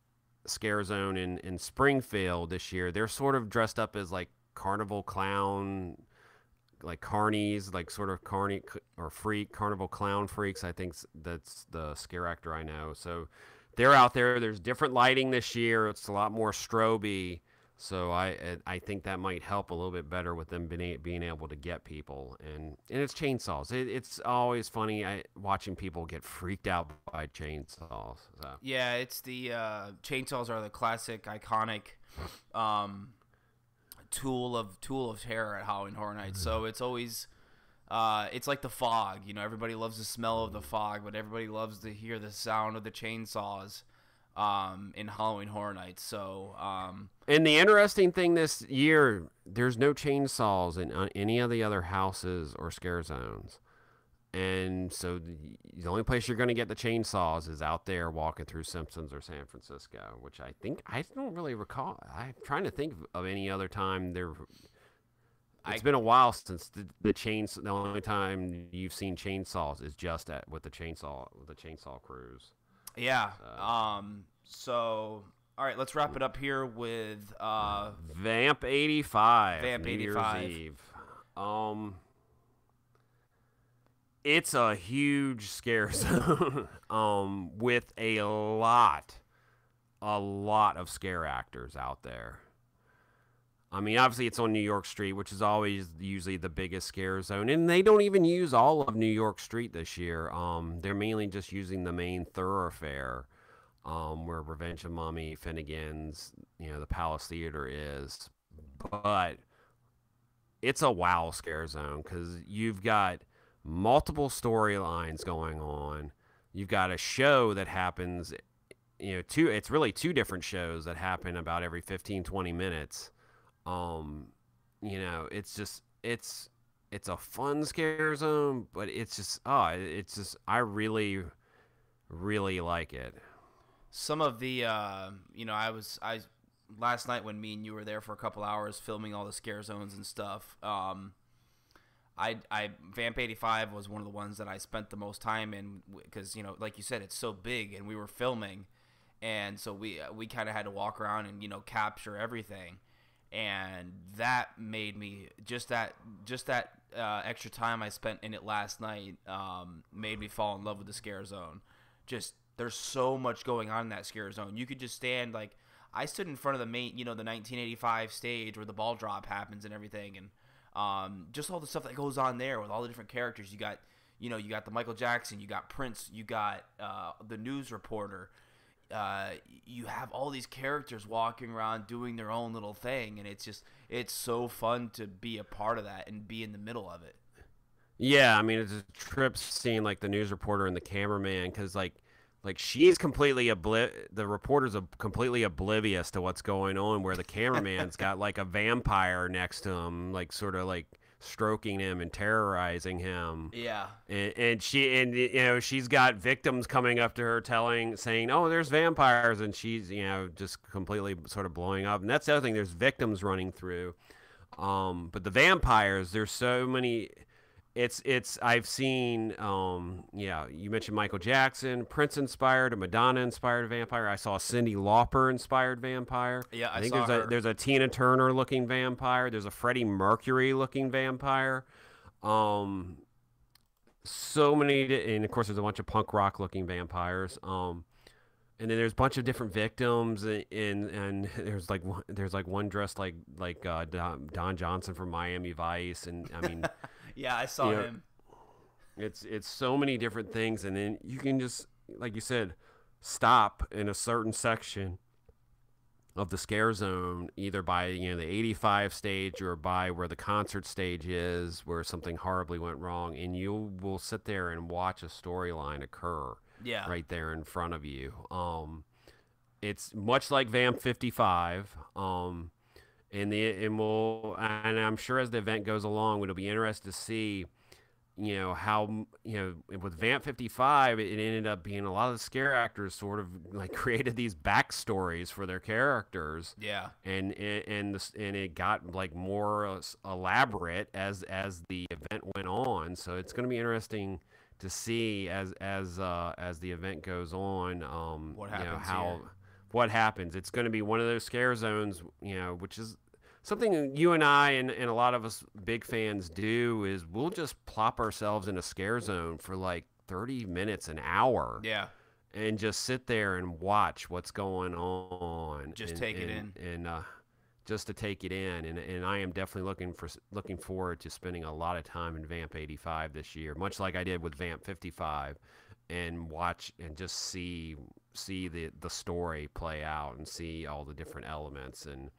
scare zone in Springfield this year, they're sort of dressed up as like carnival clown, like carnies, like sort of carny or carnival clown freaks. I think that's the scare actor I know. So they're out there. There's different lighting this year. It's a lot more strobe. So I think that might help a little bit better with them being able to get people. And it's chainsaws. It's always funny watching people get freaked out by chainsaws. So. Yeah, it's the chainsaws are the classic, iconic tool of terror at Halloween Horror Nights. So it's always it's like the fog. Everybody loves the smell of the fog, but everybody loves to hear the sound of the chainsaws in Halloween Horror Nights. So and the interesting thing this year, there's no chainsaws in any of the other houses or scare zones. And so the only place you're going to get the chainsaws is out there walking through Simpsons or San Francisco, which I don't really recall. I'm trying to think of any other time there. It's been a while since the only time you've seen chainsaws is just with the chainsaw crews. Yeah. So all right, let's wrap it up here with Vamp 85. Vamp New 85. Year's Eve. It's a huge scare zone with a lot of scare actors out there. I mean, obviously it's on New York Street, which is always usually the biggest scare zone. And they don't even use all of New York Street this year. They're mainly just using the main thoroughfare where Revenge of Mummy, Finnegan's, the Palace Theater is. But it's a wow scare zone because you've got multiple storylines going on. You've got a show that happens, it's really two different shows that happen about every 15, 20 minutes. It's a fun scare zone, but I really, really like it. Some of the, I last night when me and you were there for a couple hours filming all the scare zones and stuff, Vamp 85 was one of the ones that I spent the most time in because, like you said, it's so big and we were filming. And so we kind of had to walk around and, capture everything. And that made me just that extra time I spent in it last night made me fall in love with the scare zone. Just there's so much going on in that scare zone. You could just stand I stood in front of the main, the 1985 stage where the ball drop happens and everything, and just all the stuff that goes on there with all the different characters. You got the Michael Jackson, you got Prince, you got the news reporter. You have all these characters walking around doing their own little thing, and it's so fun to be a part of that and be in the middle of it. Yeah, I mean, it's a trip seeing the news reporter and the cameraman because she's completely the reporter's completely oblivious to what's going on, where the cameraman's got a vampire next to him, sort of stroking him and terrorizing him. Yeah. And she's got victims coming up to her saying, "Oh, there's vampires," and she's just completely sort of blowing up. And that's the other thing, there's victims running through. But the vampires, there's so many. I've seen you mentioned Michael Jackson, Prince inspired, a Madonna inspired vampire. I saw a Cyndi Lauper inspired vampire. Yeah, I think saw her. There's a Tina Turner looking vampire. There's a Freddie Mercury looking vampire. So many, and of course there's a bunch of punk rock looking vampires. And then there's a bunch of different victims, and there's one dressed like Don Johnson from Miami Vice, and I mean. Yeah, I saw him. It's so many different things, and then you can just, like you said, stop in a certain section of the scare zone, either by the 85 stage or by where the concert stage is, where something horribly went wrong, and you will sit there and watch a storyline occur. Yeah. Right there in front of you. It's much like Vamp 55. And I'm sure as the event goes along, it'll be interesting to see, how, with Vamp 55, it ended up being a lot of the scare actors sort of created these backstories for their characters. Yeah. And it got more elaborate as the event went on. So it's going to be interesting to see as the event goes on, what happens what happens. It's going to be one of those scare zones, which is something you and I and a lot of us big fans do, is we'll just plop ourselves in a scare zone for 30 minutes, an hour. Yeah. And just sit there and watch what's going on. Just take it in. And just to take it in. And I am definitely looking forward to spending a lot of time in Vamp 85 this year, much like I did with Vamp 55, and watch and just see the story play out and see all the different elements. And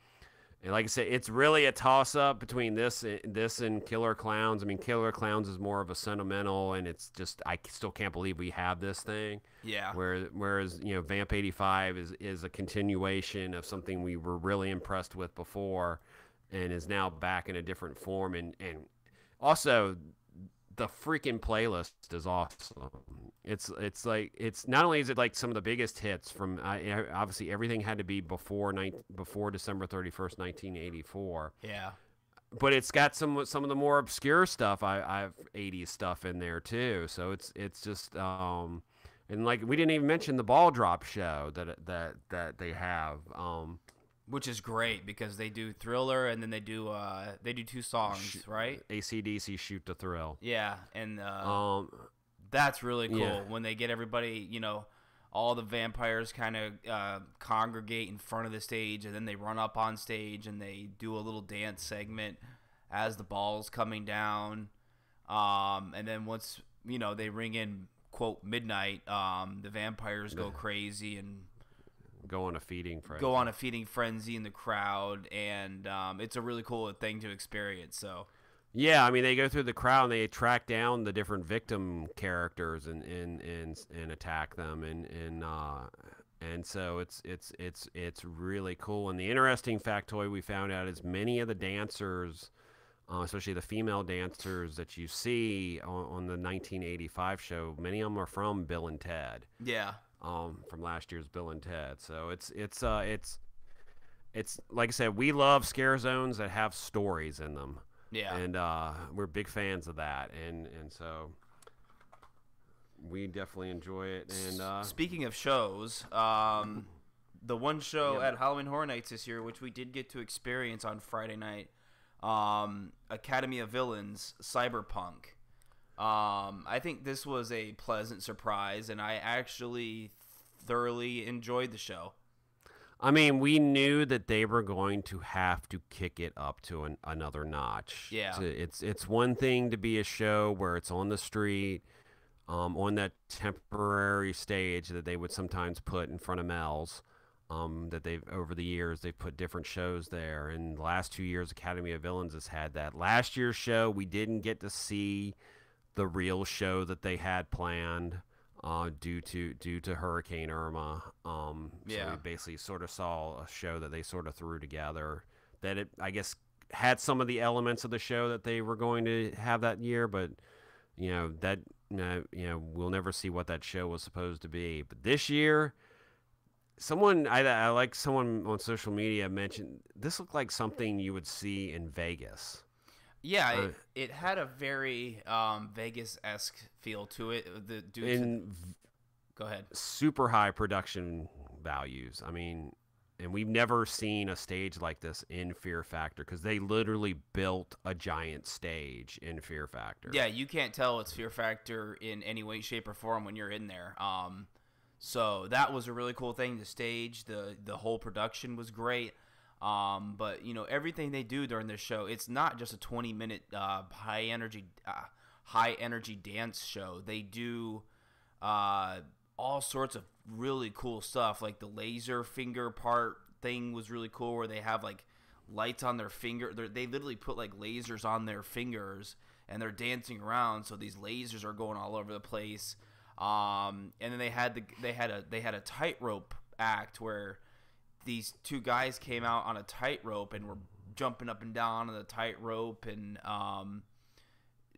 like I said, it's really a toss-up between this and Killer Clowns. I mean, Killer Clowns is more of a sentimental, and it's just, I still can't believe we have this thing. Yeah. Whereas Vamp 85 is a continuation of something we were really impressed with before, and is now back in a different form. And also, the freaking playlist is awesome. It's like it's not only is it like some of the biggest hits from obviously everything had to be before December 31st, 1984. Yeah. But it's got some of the more obscure stuff. I've 80s stuff in there too. So it's just and like we didn't even mention the ball drop show that they have. Which is great because they do Thriller and then they do 2 songs, right? AC/DC Shoot to Thrill. Yeah, and that's really cool when they get everybody, all the vampires kind of congregate in front of the stage, and then they run up on stage and they do a little dance segment as the ball's coming down. And then once, they ring in, quote, midnight, the vampires go crazy and go on a feeding frenzy in the crowd, and it's a really cool thing to experience. So yeah, I mean they go through the crowd and they track down the different victim characters and attack them and so it's really cool. And the interesting factoid we found out is many of the dancers, especially the female dancers that you see on the 1985 show, many of them are from Bill and Ted. Yeah. From last year's Bill and Ted. So it's like I said, we love scare zones that have stories in them. Yeah. And we're big fans of that, and so we definitely enjoy it. And speaking of shows, the one show at Halloween Horror Nights this year, which we did get to experience on Friday night, Academy of Villains Cyberpunk. I think this was a pleasant surprise, and I actually thoroughly enjoyed the show. I mean, we knew that they were going to have to kick it up to another notch. Yeah. It's one thing to be a show where it's on the street, on that temporary stage that they would sometimes put in front of Mel's, that over the years, they've put different shows there. And the last 2 years, Academy of Villains has had that. Last year's show, we didn't get to see the real show that they had planned due to Hurricane Irma. So we basically sort of saw a show that they sort of threw together that I guess had some of the elements of the show that they were going to have that year, but we'll never see what that show was supposed to be. But this year, someone on social media mentioned this looked like something you would see in Vegas. Yeah, it had a very Vegas-esque feel to it. Go ahead. Super high production values. I mean, and we've never seen a stage like this in Fear Factor because they literally built a giant stage in Fear Factor. Yeah, you can't tell it's Fear Factor in any way, shape, or form when you're in there. So that was a really cool thing. The stage, the whole production was great. But everything they do during this show, it's not just a 20-minute high energy dance show. They do all sorts of really cool stuff. Like the laser finger part thing was really cool, where they have like lights on their finger. They literally put like lasers on their fingers and they're dancing around, so these lasers are going all over the place. And then they had a tightrope act where these 2 guys came out on a tightrope and were jumping up and down on the tightrope, and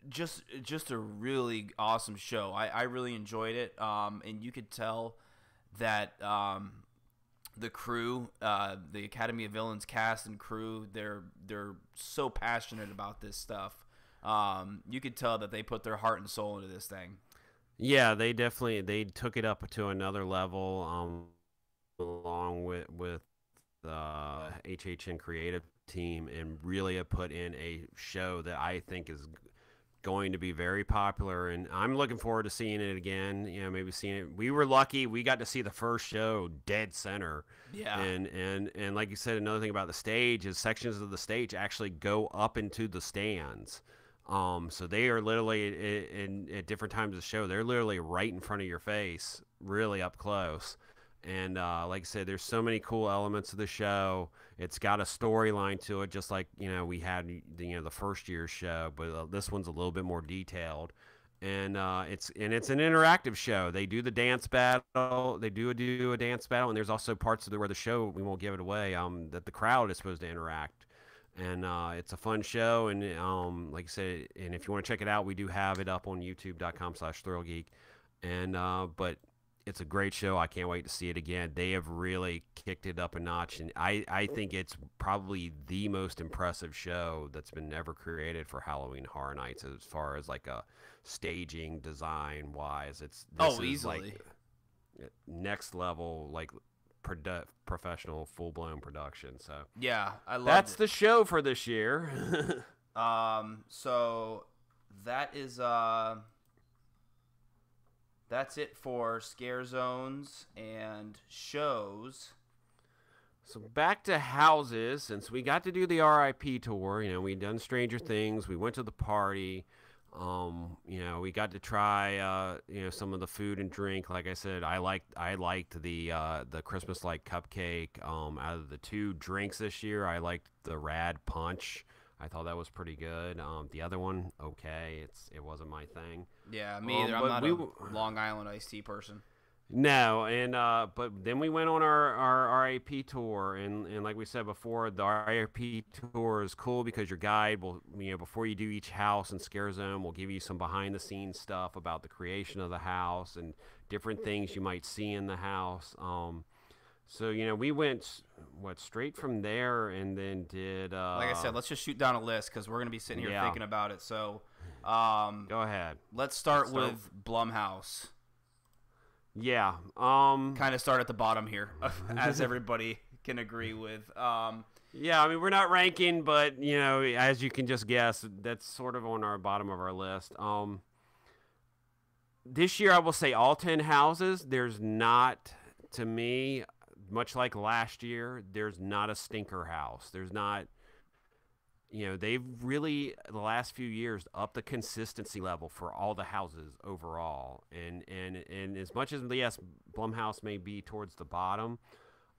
just a really awesome show. I really enjoyed it, and you could tell that the crew, the Academy of Villains cast and crew, they're so passionate about this stuff. You could tell that they put their heart and soul into this thing. Yeah, they took it up to another level. Along with the HHN creative team, and really have put in a show that I think is going to be very popular, and I'm looking forward to seeing it again. Maybe seeing it. We were lucky; we got to see the first show dead center. Yeah. And like you said, another thing about the stage is sections of the stage actually go up into the stands. So they are literally at different times of the show. They're literally right in front of your face, really up close. And like I said, there's so many cool elements of the show. It's got a storyline to it, just like we had the first year's show, but this one's a little bit more detailed. And it's an interactive show. They do the dance battle. They do a dance battle, and there's also parts of where the show, we won't give it away, that the crowd is supposed to interact And it's a fun show, and like I said, and if you want to check it out, we do have it up on youtube.com/ThrillGeek. And but it's a great show. I can't wait to see it again. They have really kicked it up a notch, and I think it's probably the most impressive show that's been ever created for Halloween Horror Nights as far as like a staging design wise. This is easily like next level, like professional full blown production. So yeah, I love that's the show for this year. So that is that's it for scare zones and shows. So back to houses, since we got to do the RIP tour, we'd done Stranger Things, we went to the party, we got to try, some of the food and drink. Like I said, I liked the Christmas light cupcake. Out of the 2 drinks this year, I liked the Rad Punch. I thought that was pretty good. The other one, okay, it wasn't my thing. Yeah, me either. I'm not a Long Island iced tea person. No, and but then we went on our RIP tour, and like we said before, the RIP tour is cool because your guide will, before you do each house and scare zone, will give you some behind the scenes stuff about the creation of the house and different things you might see in the house. So we went straight from there, and then did like I said, let's just shoot down a list because we're gonna be sitting here thinking about it. So go ahead. Let's start with Blumhouse. Yeah. Kind of start at the bottom here, as everybody can agree with. Yeah, I mean, we're not ranking, but, as you can just guess, that's sort of on our bottom of our list. This year, I will say all 10 houses, there's not, to me, much like last year, there's not a stinker house. There's not, they've really, the last few years, upped the consistency level for all the houses overall. And as much as, yes, Blumhouse may be towards the bottom,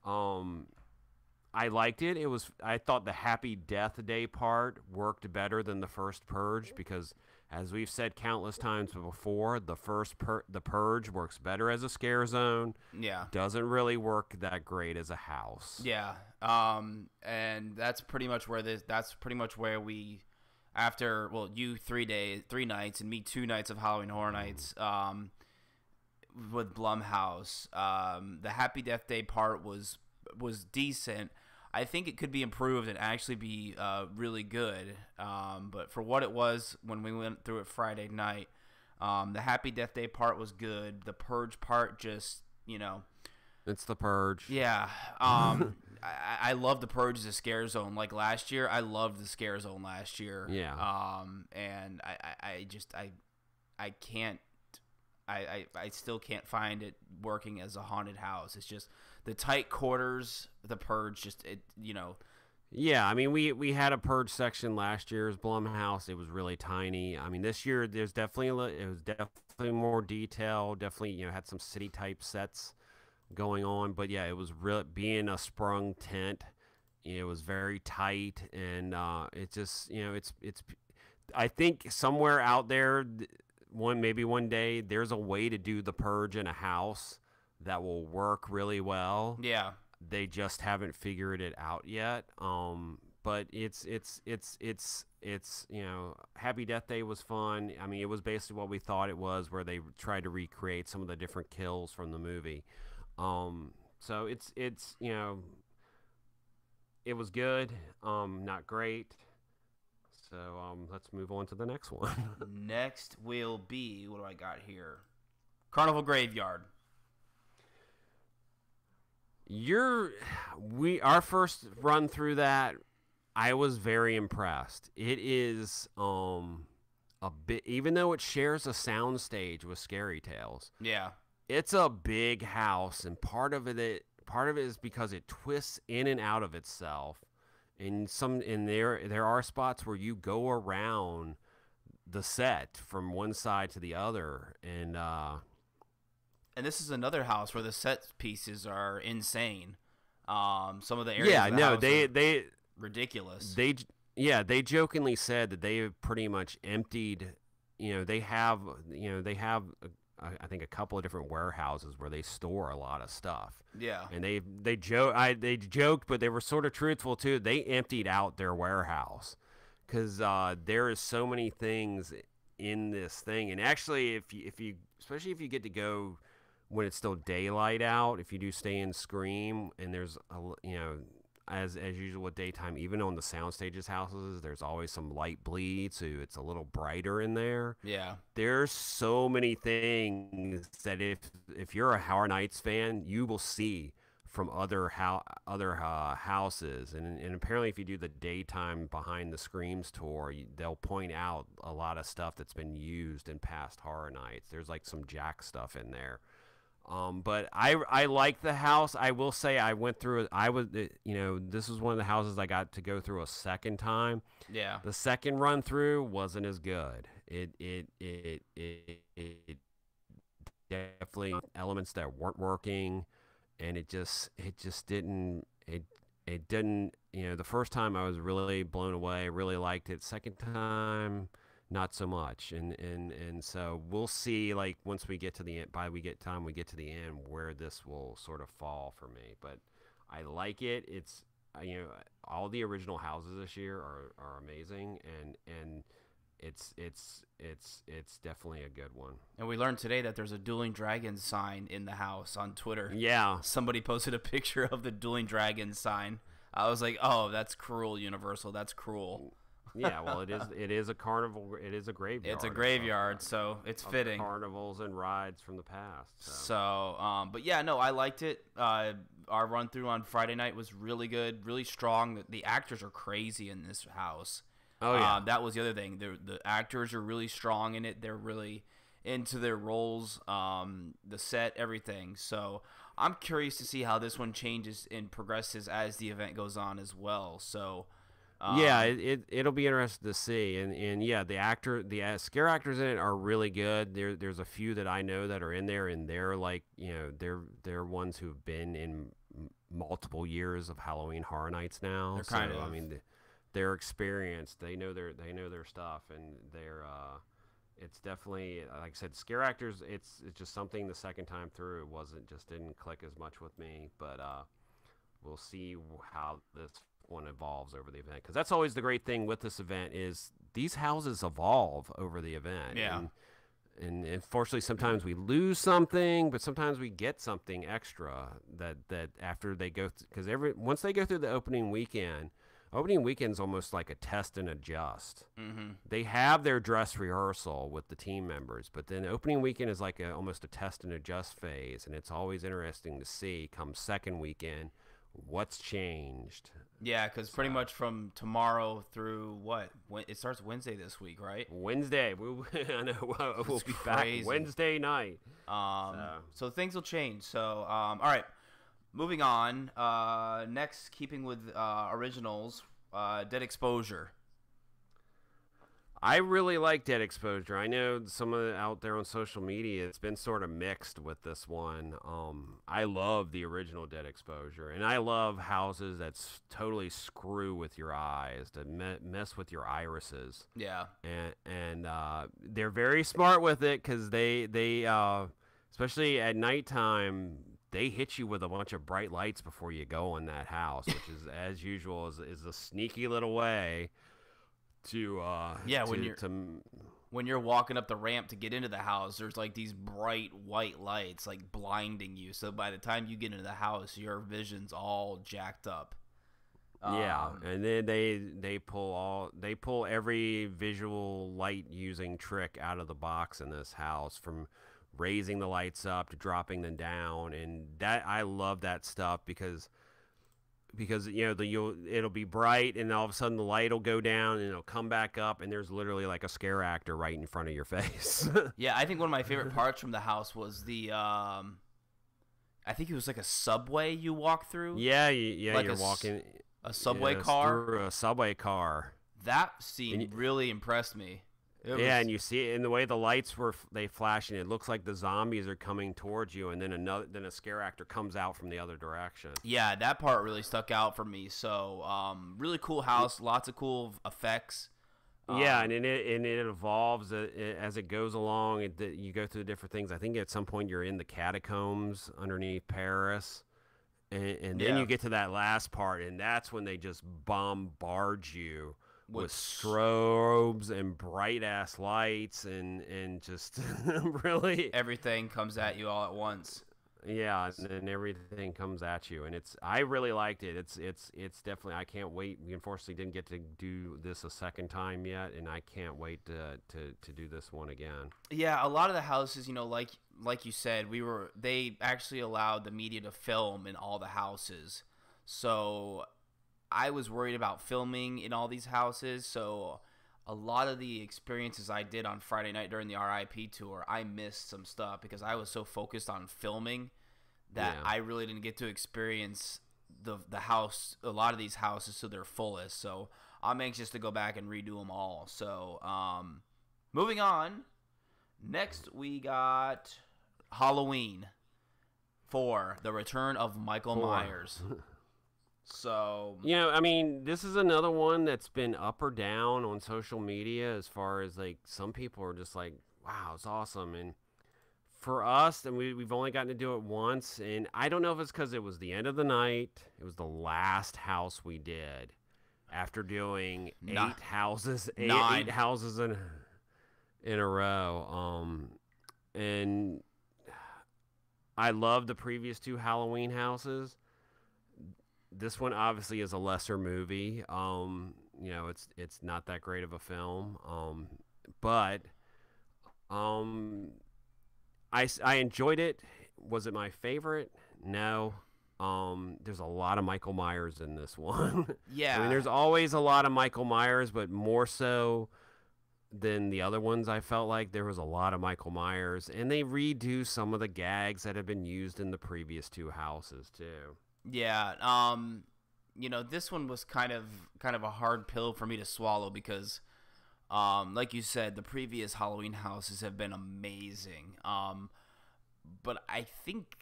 I liked it. I thought the Happy Death Day part worked better than the first Purge because, as we've said countless times before, the Purge works better as a scare zone. Yeah. Doesn't really work that great as a house. Yeah. And that's pretty much where we, after, you 3 nights and me 2 nights of Halloween Horror Nights, with Blumhouse, the Happy Death Day part was decent. I think it could be improved and actually be really good. But for what it was when we went through it Friday night, the Happy Death Day part was good. The Purge part just, It's the Purge. Yeah. I love the Purge as a scare zone. Like last year, I loved the scare zone last year. Yeah. And I can't. I still can't find it working as a haunted house. It's just the tight quarters, the Purge, Yeah, I mean, we had a Purge section last year's Blumhouse. It was really tiny. I mean, this year it was definitely more detailed. Definitely, had some city type sets going on. But yeah, it was really being a sprung tent. It was very tight, and it just it's. I think somewhere out there, maybe one day, there's a way to do the Purge in a house that will work really well. Yeah. They just haven't figured it out yet. But it's Happy Death Day was fun. I mean, it was basically what we thought it was, where they tried to recreate some of the different kills from the movie. So it's it was good, not great. So let's move on to the next one. Next will be, what do I got here? Carnival Graveyard. Our first run through that, I was very impressed. It is a bit, even though it shares a sound stage with Scary Tales. Yeah. It's a big house, and part of it is because it twists in and out of itself. And there are spots where you go around the set from one side to the other, and this is another house where the set pieces are insane. Some of the areas of the house they ridiculous. They jokingly said that they have pretty much emptied. They have I think a couple of different warehouses where they store a lot of stuff. Yeah. And they joked, but they were sort of truthful too. They emptied out their warehouse because there is so many things in this thing. And actually, if you especially if you get to go when it's still daylight out, if you do stay in Scream, and there's as usual with daytime, even on the soundstages houses, there's always some light bleed, so it's a little brighter in there. Yeah. There's so many things that if you're a Horror Nights fan, you will see from other houses, and apparently if you do the daytime behind the Screams tour, they'll point out a lot of stuff that's been used in past Horror Nights. There's like some Jack stuff in there. But I like the house. I will say I went through it. This was one of the houses I got to go through a second time. Yeah. The second run through wasn't as good. It definitely elements that weren't working, and it just didn't. It didn't. The first time I was really blown away. Really liked it. Second time, not so much, and so we'll see. Like once we get to the end, we get to the end, where this will sort of fall for me. But I like it. It's all the original houses this year are amazing, and it's definitely a good one. And we learned today that there's a Dueling Dragons sign in the house on Twitter. Yeah, somebody posted a picture of the Dueling Dragons sign. I was like, oh, that's cruel, Universal. That's cruel. Yeah, well, it is a carnival. It is a graveyard. It's a graveyard, so it's fitting. Carnivals and rides from the past. But yeah, no, I liked it. Our run through on Friday night was really good, really strong. The actors are crazy in this house. Oh yeah, that was the other thing. The actors are really strong in it. They're really into their roles. The set, everything. So I'm curious to see how this one changes and progresses as the event goes on as well. So. Yeah, it'll be interesting to see, and yeah, the scare actors in it are really good. There's a few that I know that are in there, and they're like they're ones who've been in multiple years of Halloween Horror Nights now. They're kind of. I mean, they're experienced. They know their stuff, and they're it's definitely, like I said, scare actors. It's just something the second time through didn't click as much with me, but we'll see how this one evolves over the event, because that's always the great thing with this event is these houses evolve over the event. Yeah. And unfortunately sometimes we lose something, but sometimes we get something extra that after they go because once they go through the opening weekend's almost like a test and adjust. Mm-hmm. They have their dress rehearsal with the team members, but then opening weekend is like almost a test and adjust phase, and it's always interesting to see come second weekend what's changed. Yeah, because pretty much from tomorrow through it starts Wednesday this week, right? Wednesday. I know we'll be back Wednesday night. So things will change. So all right, moving on. Next, keeping with originals, Dead Exposure. I really like Dead Exposure. I know some of it out there on social media, it's been sort of mixed with this one. I love the original Dead Exposure, and I love houses that totally screw with your eyes, that mess with your irises. Yeah. And they're very smart with it because they especially at nighttime, they hit you with a bunch of bright lights before you go in that house, which is, as usual, is a sneaky little way when you're walking up the ramp to get into the house, there's like these bright white lights like blinding you, so by the time you get into the house your vision's all jacked up. And then they pull every visual light using trick out of the box in this house, from raising the lights up to dropping them down, and that I love that stuff because it'll be bright, and all of a sudden the light will go down and it'll come back up, and there's literally like a scare actor right in front of your face. Yeah, I think one of my favorite parts from the house was the I think it was like a subway you walk through. Yeah, like you're walking a subway car. Through a subway car. That scene really impressed me. And you see it in the way the lights they flash, and it looks like the zombies are coming towards you, and then a scare actor comes out from the other direction. Yeah, that part really stuck out for me. So, really cool house, lots of cool effects. Yeah, and it evolves as it goes along. You go through different things. I think at some point you're in the catacombs underneath Paris, and then Yeah. you get to that last part, and that's when they just bombard you with What's strobes and bright ass lights and just really, everything comes at you all at once. yeah, and then everything comes at you, and I really liked it. It's definitely, I can't wait. We unfortunately didn't get to do this a second time yet, and I can't wait to do this one again. Yeah, a lot of the houses, like you said, they actually allowed the media to film in all the houses. So I was worried about filming in all these houses, so a lot of the experiences I did on Friday night during the RIP tour, I missed some stuff because I was so focused on filming that Yeah. I really didn't get to experience the house, a lot of these houses to their fullest. So I'm anxious to go back and redo them all. So moving on, next we got Halloween 4, The Return of Michael Myers. So I mean, this is another one that's been up or down on social media as far as like some people are just like, wow, it's awesome. And for us, and we've only gotten to do it once. And I don't know if it's because it was the end of the night. It was the last house we did after doing Nine. eight houses in a row. And I love the previous 2 Halloween houses. This one obviously is a lesser movie. It's not that great of a film. But I enjoyed it. Was it my favorite? No. There's a lot of Michael Myers in this one. yeah, I mean, there's always a lot of Michael Myers, but more so than the other ones. I felt like there was a lot of Michael Myers, and they redo some of the gags that have been used in the previous 2 houses too. Yeah, this one was kind of a hard pill for me to swallow because, like you said, the previous Halloween houses have been amazing. But I think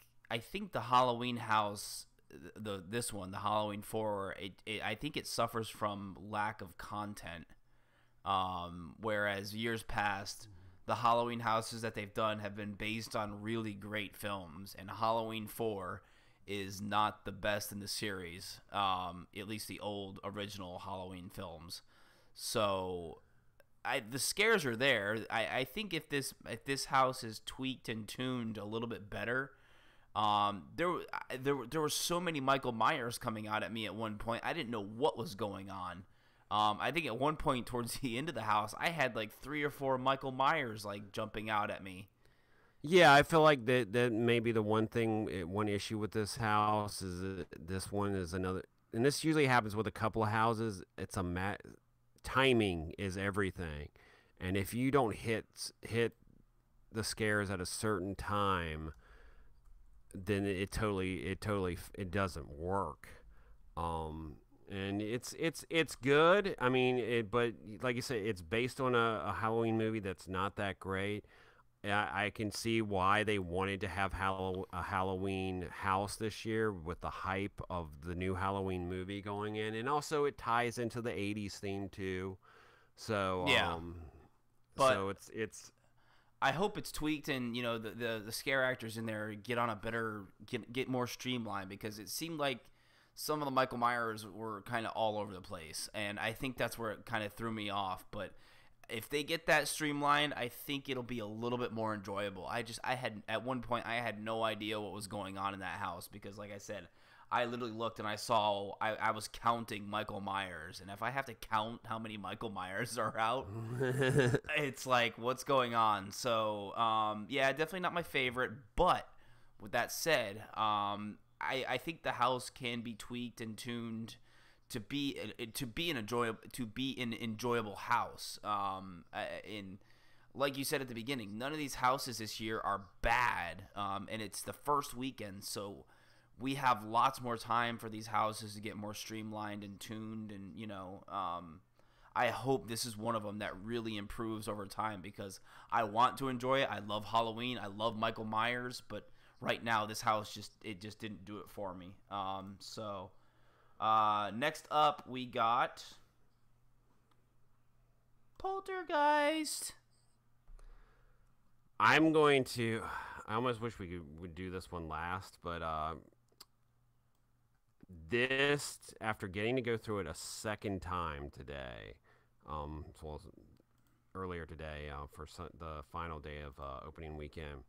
the Halloween house, this one, the Halloween 4, I think it suffers from lack of content. Whereas years past, the Halloween houses that they've done have been based on really great films, and Halloween 4 is not the best in the series, at least the old original Halloween films. So the scares are there. I think if this house is tweaked and tuned a little bit better, there were so many Michael Myers coming out at me at one point. I didn't know what was going on. I think at one point towards the end of the house, I had like 3 or 4 Michael Myers like jumping out at me. Yeah, I feel like that may be the one issue with this house is that this one is another, and this usually happens with a couple of houses. It's timing is everything, and if you don't hit the scares at a certain time, then it doesn't work. And it's good. I mean, but like you said, it's based on a Halloween movie that's not that great. I can see why they wanted to have a Halloween house this year with the hype of the new Halloween movie going in, and also it ties into the '80s theme too. So yeah, but so it's. I hope it's tweaked and the scare actors in there get more streamlined, because it seemed like some of the Michael Myers were kind of all over the place, and I think that's where it kind of threw me off. But if they get that streamlined, I think it'll be a little bit more enjoyable. At one point I had no idea what was going on in that house, because like I said, I literally looked and I was counting Michael Myers, and if I have to count how many Michael Myers are out, it's like, what's going on? So yeah, definitely not my favorite. But with that said, I think the house can be tweaked and tuned to be an enjoyable house. Like you said at the beginning, none of these houses this year are bad, and it's the first weekend, so we have lots more time for these houses to get more streamlined and tuned, and I hope this is one of them that really improves over time, because I want to enjoy it. I love Halloween. I love Michael Myers, but right now this house just didn't do it for me. Next up we got Poltergeist. I almost wish would do this one last, but this, after getting to go through it a second time today, as well as earlier today for the final day of opening weekend,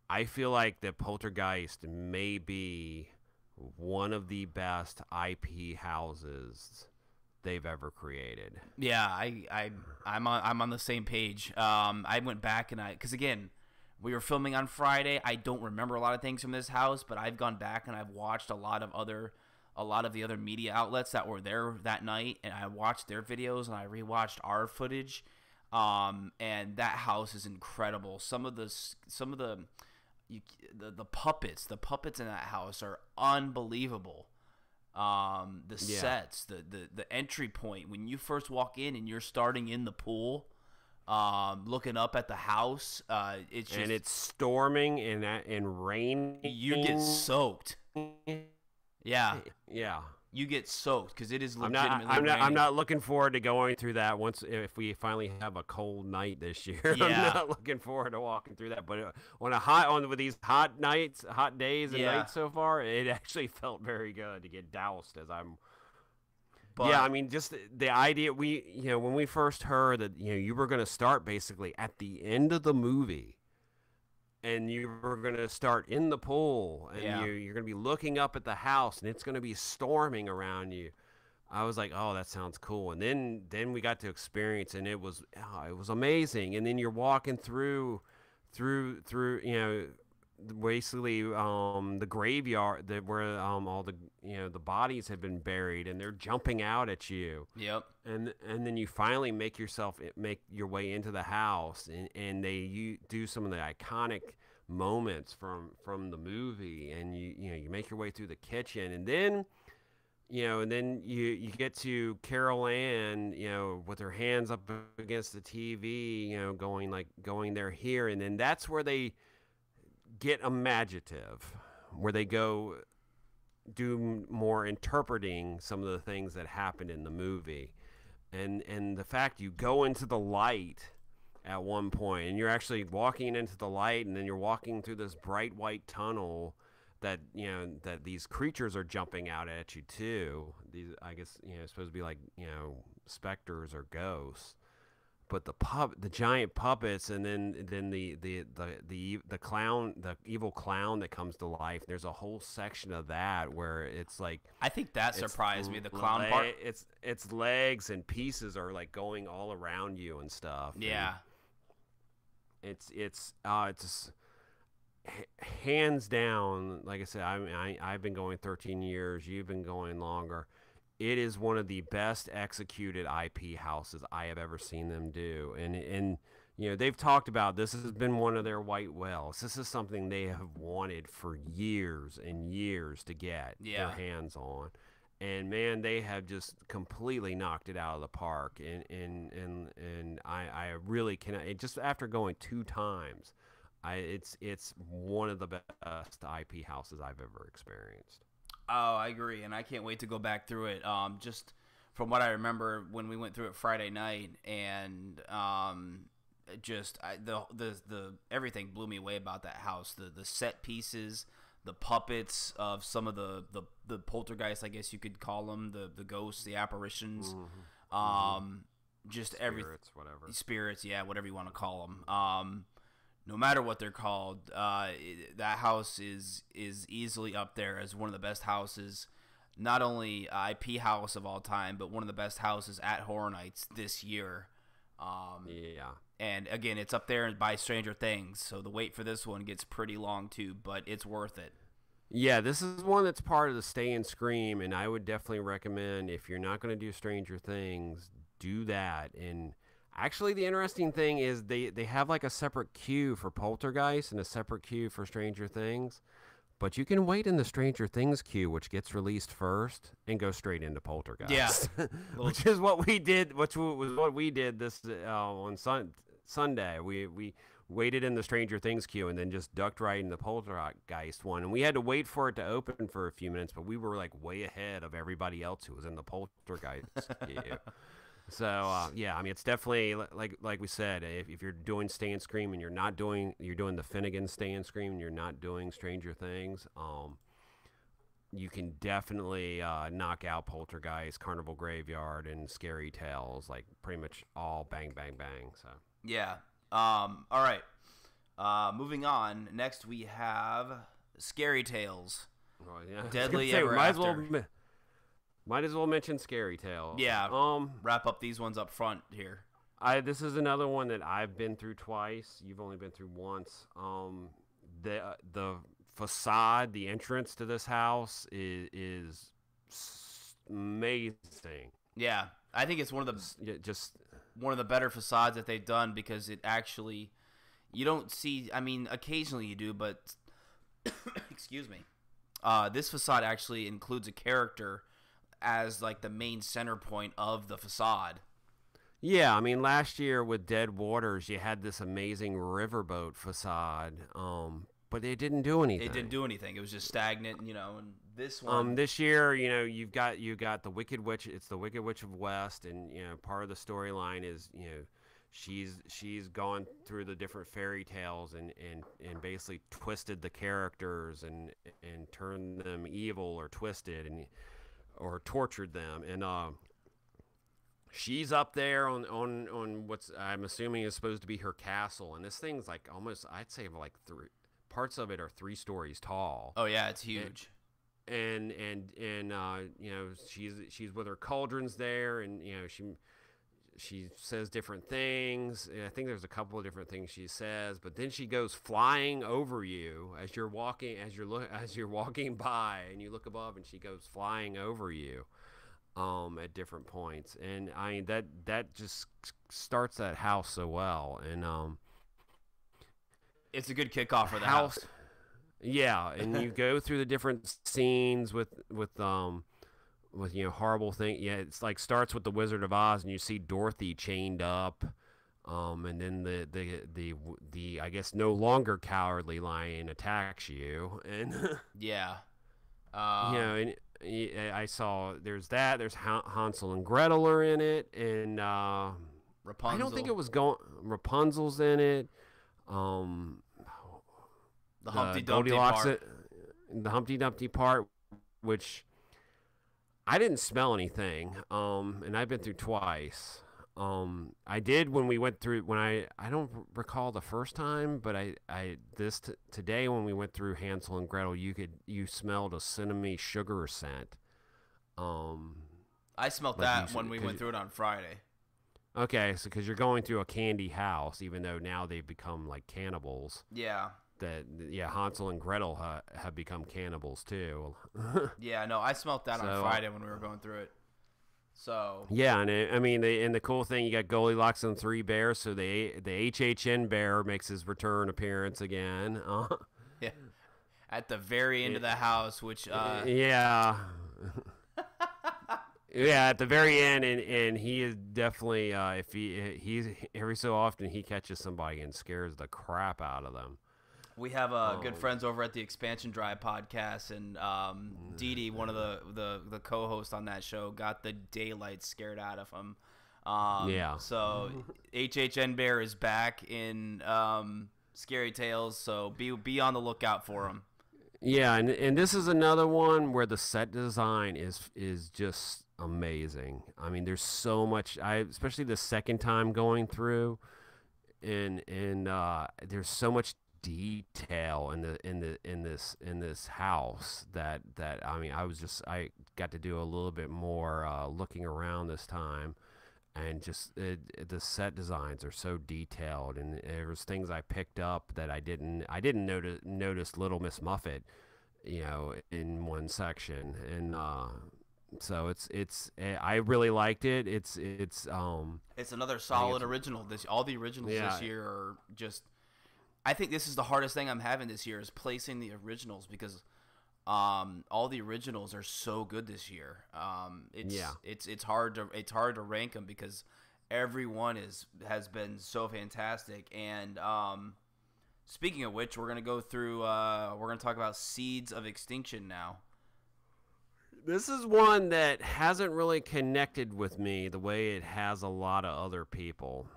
I feel like the Poltergeist may be one of the best IP houses they've ever created. Yeah, I'm on the same page. I went back because again, we were filming on Friday. I don't remember a lot of things from this house, but I've gone back and I've watched a lot of the other media outlets that were there that night, and I watched their videos and I rewatched our footage. And that house is incredible. Some of the puppets in that house are unbelievable. Sets, the entry point when you first walk in and you're starting in the pool, looking up at the house, it's storming and raining. You get soaked. Yeah. You get soaked because it is legitimately raining. I'm not looking forward to going through that if we finally have a cold night this year. Yeah. I'm not looking forward to walking through that. But with these hot days and nights so far, it actually felt very good to get doused as I'm. But, yeah, I mean, just the idea when we first heard that you were going to start basically at the end of the movie. And you were going to start in the pool, and you're going to be looking up at the house, and it's going to be storming around you. I was like, oh, that sounds cool. And then we got to experience, and it was amazing. And then you're walking through basically the graveyard where all the bodies have been buried, and they're jumping out at you. Yep. And then you finally make your way into the house, and you do some of the iconic moments from the movie, and you make your way through the kitchen, and then you get to Carol Ann, with her hands up against the TV, going there here, and then that's where they get imaginative, where they go do more interpreting some of the things that happened in the movie. And the fact you go into the light at one point, and you're actually walking into the light, and then you're walking through this bright white tunnel that these creatures are jumping out at you too. These, I guess, supposed to be like, specters or ghosts. But the giant puppets, and then the clown, the evil clown that comes to life. There's a whole section of that where it's like, I think that surprised me. The clown part. Its legs and pieces are like going all around you and stuff. Yeah. And it's hands down. Like I said, I've been going 13 years. You've been going longer. It is one of the best executed IP houses I have ever seen them do. And they've talked about this has been one of their white whales. This is something they have wanted for years and years to get their hands on. And man, they have just completely knocked it out of the park. And I really cannot, just after going 2 times, it's one of the best IP houses I've ever experienced. Oh, I agree, and I can't wait to go back through it. Just from what I remember when we went through it Friday night, and the everything blew me away about that house. The set pieces, the puppets of some of the poltergeists, I guess you could call them, the ghosts, the apparitions, just spirits, whatever spirits, whatever you want to call them. No matter what they're called, that house is easily up there as one of the best houses, not only IP house of all time, but one of the best houses at Horror Nights this year. And again, it's up there by Stranger Things, so the wait for this one gets pretty long too, but it's worth it. Yeah, this is one that's part of the Stay and Scream, and I would definitely recommend, if you're not going to do Stranger Things, do that. And actually, the interesting thing is they have like a separate queue for Poltergeist and a separate queue for Stranger Things. But you can wait in the Stranger Things queue, which gets released first, and go straight into Poltergeist. Yeah. Which is what we did, which was what we did this on Sunday. We waited in the Stranger Things queue and then just ducked right in the Poltergeist one. And we had to wait for it to open for a few minutes, but we were like way ahead of everybody else who was in the Poltergeist queue. So yeah, I mean it's definitely like we said, if you're doing Stay and Scream and you're doing the Finnegan Stay and Scream and you're not doing Stranger Things, you can definitely knock out Poltergeist, Carnival Graveyard, and Scary Tales, like pretty much all bang bang bang. So Yeah. All right. Moving on. Next we have Scary Tales. oh, yeah. Deadly Ever After. Might as well mention Scary Tales. Yeah. Wrap up these ones up front here. This is another one that I've been through twice. You've only been through once. The facade, the entrance to this house is amazing. Yeah, I think it's one of the better facades that they've done because it actually you don't see. I mean, occasionally you do, but excuse me. This facade actually includes a character as like the main center point of the facade. Yeah, I mean, last year with Dead Waters, you had this amazing riverboat facade, but they didn't do anything. It didn't do anything. It was just stagnant, and this one. This year, you've got the Wicked Witch. It's the Wicked Witch of West, and part of the storyline is she's gone through the different fairy tales and basically twisted the characters and turned them evil or twisted or tortured them and. She's up there on what's I'm assuming is supposed to be her castle, and this thing's like almost I'd say like parts of it are 3 stories tall. Oh yeah, it's huge. And she's with her cauldrons there, and she says different things. I think there's a couple of different things she says, but then she goes flying over you as you're walking by, and you look above, and she goes flying over you. At different points, and I mean that just starts that house so well, and it's a good kickoff for the house. Yeah, and you go through the different scenes with horrible thing. Yeah, it's like starts with the Wizard of Oz, and you see Dorothy chained up, and then the I guess no longer cowardly lion attacks you, and yeah, and. I saw there's Hansel and Gretel are in it, and Rapunzel. I don't think it was Rapunzel's in it. The Humpty Dumpty part. The Humpty Dumpty part, which I didn't smell anything, and I've been through twice. I did when we went through I don't recall the first time, but today when we went through Hansel and Gretel, you smelled a cinnamon sugar scent. I smelled that when we went through it on Friday. Okay, so because you're going through a candy house, even though now they've become like cannibals. Yeah. Hansel and Gretel have become cannibals too. Yeah, no, I smelled that on Friday when we were going through it. So yeah, and the cool thing, you got Goldilocks and the 3 Bears, so the HHN bear makes his return appearance again. Yeah, at the very end of the house, which yeah, yeah, at the very end, and he is definitely if he's every so often he catches somebody and scares the crap out of them. We have good friends over at the Expansion Drive podcast, and Dee Dee, one of the co-hosts on that show, got the daylight scared out of him. Yeah. So HHN Bear is back in Scary Tales, so be on the lookout for him. Yeah, and this is another one where the set design is just amazing. I mean, there's so much. Especially the second time going through, and there's so much detail in this house that I mean I got to do a little bit more looking around this time, and just the set designs are so detailed, and there was things I picked up that I didn't notice Little Miss Muffet in one section, and so it's I really liked it. It's another solid original. All the originals this year are just. I think this is the hardest thing I'm having this year is placing the originals because all the originals are so good this year. It's hard to rank them because everyone has been so fantastic. And speaking of which, we're gonna go through. We're gonna talk about Seeds of Extinction now. This is one that hasn't really connected with me the way it has a lot of other people.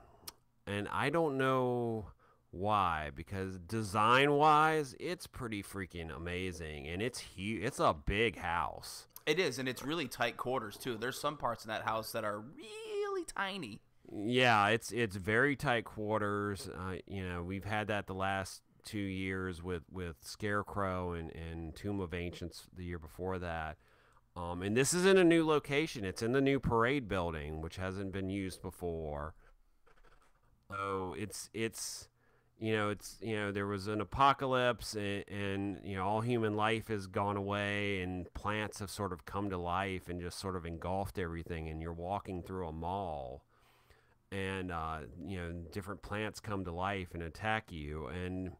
And I don't know why, because design-wise, it's pretty freaking amazing, and it's huge. It's a big house. It is, and it's really tight quarters too. There's some parts in that house that are really tiny. Yeah, it's very tight quarters. We've had that the last 2 years with Scarecrow and Tomb of Ancients the year before that. And this is in a new location. It's in the new parade building, which hasn't been used before. So there was an apocalypse, and all human life has gone away, and plants have sort of come to life and just sort of engulfed everything. And you're walking through a mall, and different plants come to life and attack you. And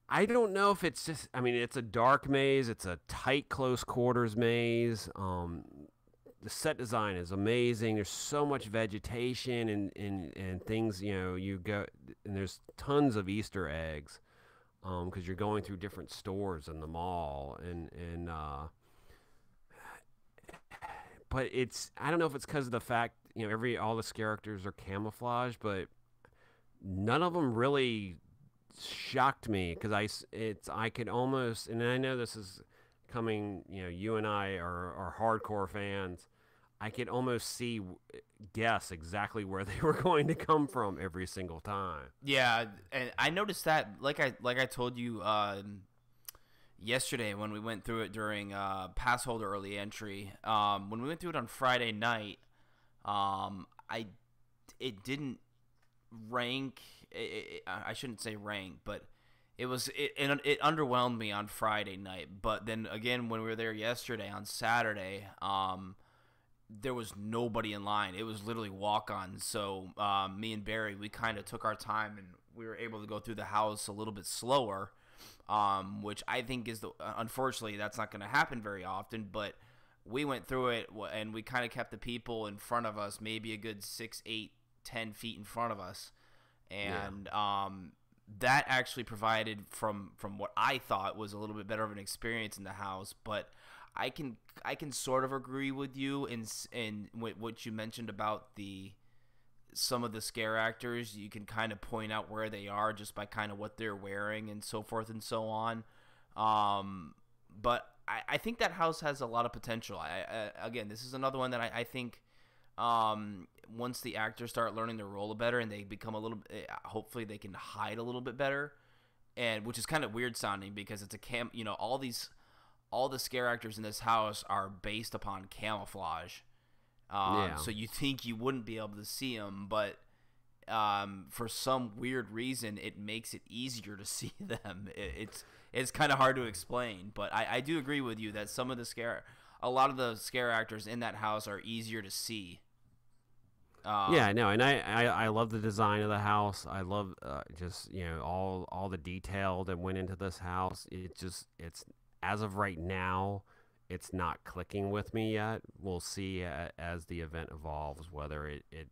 I don't know if it's just, it's a dark maze. It's a tight, close quarters maze. The set design is amazing. There's so much vegetation and things, you go, and there's tons of Easter eggs because you're going through different stores in the mall. But I don't know if it's because of the fact, all the characters are camouflaged, but none of them really shocked me because I could almost, and I know this is coming, you and I are hardcore fans. I could almost guess exactly where they were going to come from every single time. Yeah, and I noticed that, like I told you yesterday when we went through it during pass holder early entry. When we went through it on Friday night, it didn't rank. I shouldn't say rank, but it underwhelmed me on Friday night. But then again, when we were there yesterday on Saturday, there was nobody in line. It was literally walk-ons. So me and Barry, we kind of took our time, and we were able to go through the house a little bit slower, which I think is unfortunately, that's not going to happen very often. But we went through it, and we kind of kept the people in front of us, maybe a good 6, 8, 10 feet in front of us. And that actually provided, from what I thought was a little bit better of an experience in the house. But I can sort of agree with you in what you mentioned about some of the scare actors. You can kind of point out where they are just by kind of what they're wearing and so forth and so on. But I think that house has a lot of potential. Again, this is another one that I think once the actors start learning their role better and they become a little, hopefully they can hide a little bit better, and which is kind of weird sounding because it's all the scare actors in this house are based upon camouflage. So you think you wouldn't be able to see them, but for some weird reason, it makes it easier to see them. It's kind of hard to explain, but I do agree with you that a lot of the scare actors in that house are easier to see. And I love the design of the house. I love all the detail that went into this house. It's as of right now, it's not clicking with me yet. We'll see as the event evolves whether it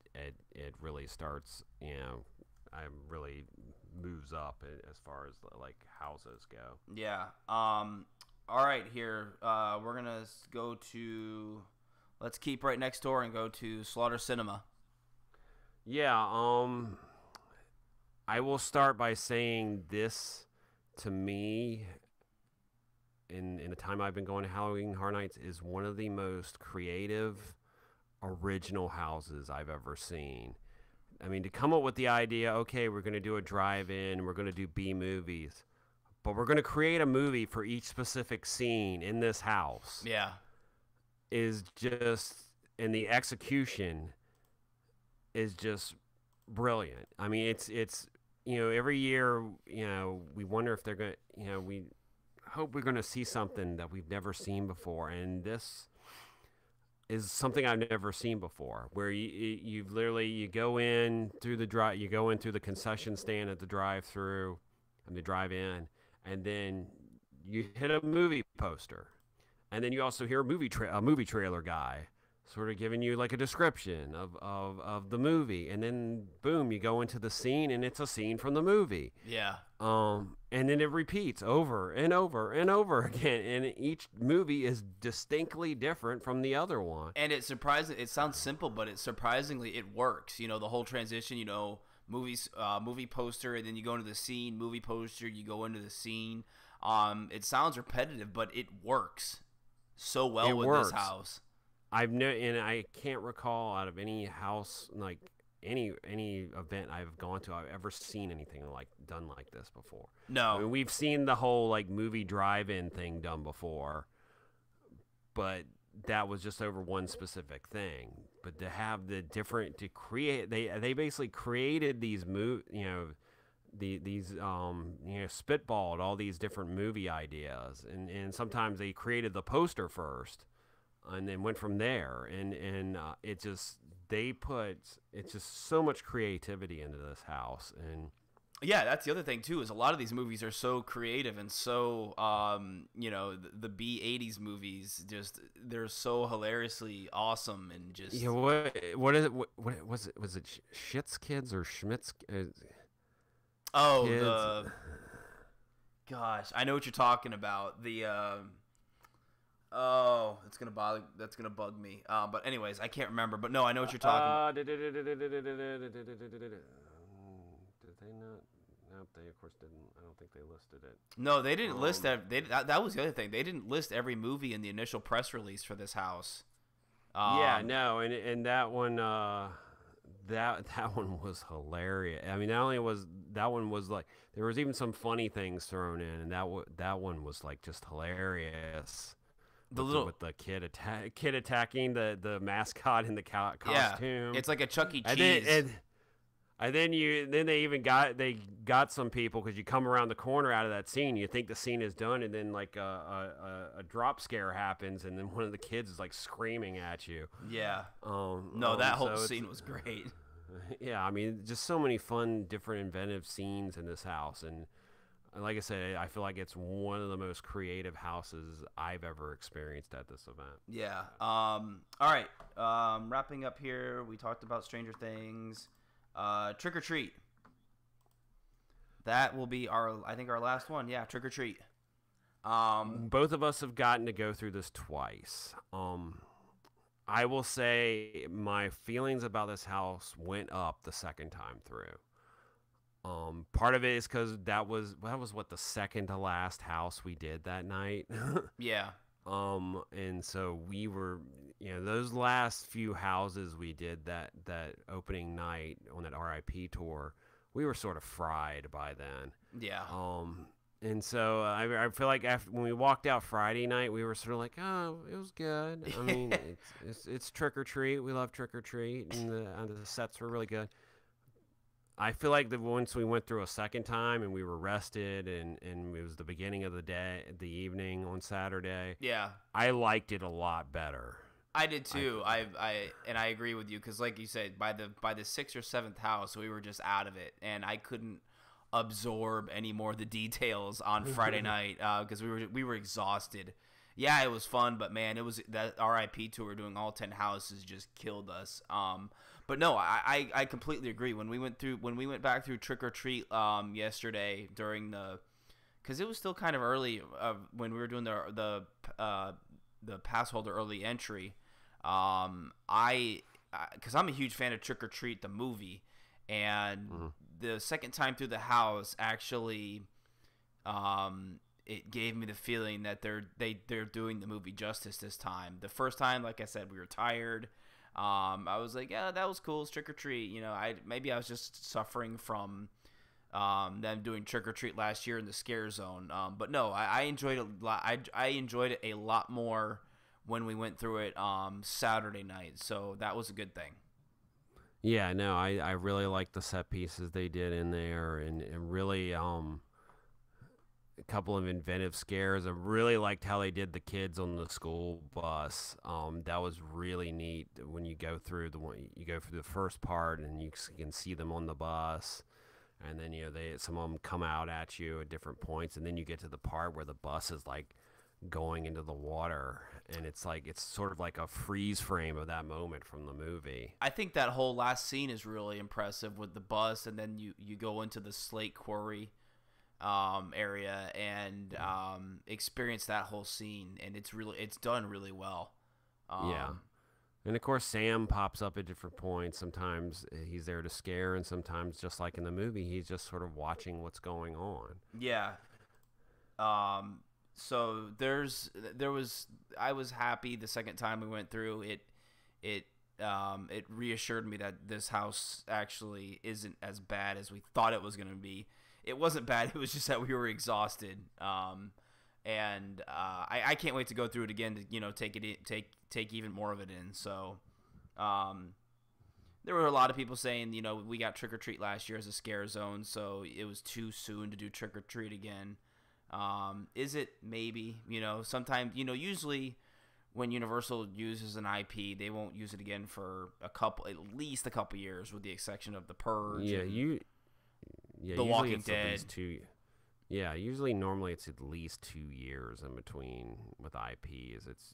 really starts, really moves up as far as like houses go. Yeah. All right, here we're gonna go to. Let's keep right next door and go to Slaughter Cinema. Yeah. I will start by saying this, to me, in the time I've been going to Halloween Horror Nights, is one of the most creative, original houses I've ever seen. To come up with the idea, okay, we're going to do a drive-in, we're going to do B movies, but we're going to create a movie for each specific scene in this house. Yeah. Is just, and the execution is just brilliant. It's every year, we wonder if they're going to, we hope we're going to see something that we've never seen before, and this is something I've never seen before, where you go in through the concession stand at the drive-through and the drive-in, and then you hit a movie poster, and then you also hear a movie trailer guy sort of giving you like a description of the movie, and then boom, you go into the scene and it's a scene from the movie. Yeah. And then it repeats over and over and over again, and each movie is distinctly different from the other one. And it's surprising. It sounds simple, but it works. You know, the whole transition. You know, movie poster, and then you go into the scene. Movie poster, you go into the scene. It sounds repetitive, but it works so well with this house. And I can't recall out of any house, like any event I've gone to, I've ever seen anything like done like this before. No, I mean, we've seen the whole like movie drive-in thing done before, but that was just over one specific thing. But to have they basically created these these spitballed all these different movie ideas, and sometimes they created the poster first and then went from there, and it's just so much creativity into this house. And yeah, that's the other thing too, is a lot of these movies are so creative and so the B80s movies, just they're so hilariously awesome. And just what is it, what was it Schitz Kids or Schmitz Kids? Gosh, I know what you're talking about. That's gonna bug me. But anyways, I can't remember. But no, I know what you're talking. Did they not? No, they of course didn't. I don't think they listed it. No, they didn't list that. That was the other thing. They didn't list every movie in the initial press release for this house. And that one. That one was hilarious. I mean, not only was that one was like, there was even some funny things thrown in, and that one was like just hilarious. With the kid attacking the mascot in the costume. Yeah, it's like a Chuck E. Cheese. And then they got some people, because you come around the corner out of that scene, you think the scene is done, and then like a drop scare happens, and then one of the kids is like screaming at you. Yeah. That whole scene was great. Yeah, I mean, just so many fun, different, inventive scenes in this house, and like I said, I feel like it's one of the most creative houses I've ever experienced at this event. Yeah. All right. Wrapping up here, we talked about Stranger Things. Trick or Treat. That will be our last one. Yeah, Trick or Treat. Both of us have gotten to go through this twice. I will say my feelings about this house went up the second time through. Part of it is because that was what, the second to last house we did that night. Yeah. And so we were, those last few houses we did that opening night on that RIP tour, we were sort of fried by then. Yeah. And so I feel like when we walked out Friday night, we were sort of like, oh, it was good. I mean, it's Trick or Treat. We love Trick or Treat, and the sets were really good. I feel like that once we went through a second time and we were rested, and it was the beginning of the evening on Saturday. Yeah, I liked it a lot better. I did too. I agree with you, because like you said, by the sixth or seventh house, we were just out of it, and I couldn't absorb any more of the details on Friday night because we were exhausted. Yeah, it was fun, but man, it was that RIP tour doing all 10 houses just killed us. But no, I completely agree. When we went back through Trick or Treat yesterday during because it was still kind of early when we were doing the pass holder early entry. Because I'm a huge fan of Trick or Treat the movie, and the second time through the house actually, it gave me the feeling that they're doing the movie justice this time. The first time, like I said, we were tired. I was like, yeah, that was cool. It's Trick or Treat. Maybe I was just suffering from them doing Trick or Treat last year in the Scare Zone. But no, I enjoyed it a lot. I enjoyed it a lot more when we went through it Saturday night. So that was a good thing. Yeah, no, I really liked the set pieces they did in there, and really a couple of inventive scares. I really liked how they did the kids on the school bus. That was really neat when you go through the first part and you can see them on the bus, and then some of them come out at you at different points, and then you get to the part where the bus is like going into the water, and it's sort of like a freeze frame of that moment from the movie. I think that whole last scene is really impressive with the bus, and then you go into the slate quarry area and experience that whole scene, and it's done really well. Yeah. And of course, Sam pops up at different points. Sometimes he's there to scare, and sometimes, just like in the movie, he's just sort of watching what's going on. Yeah. So I was happy the second time we went through it. It reassured me that this house actually isn't as bad as we thought it was going to be. It wasn't bad. It was just that we were exhausted. And I can't wait to go through it again to take even more of it in. So there were a lot of people saying we got Trick or Treat last year as a scare zone, so it was too soon to do Trick or Treat again. Is it? Maybe. Sometimes usually when Universal uses an IP, they won't use it again for at least a couple years, with the exception of The Purge. The Walking Dead. Yeah, usually normally it's at least 2 years in between with IPs. It's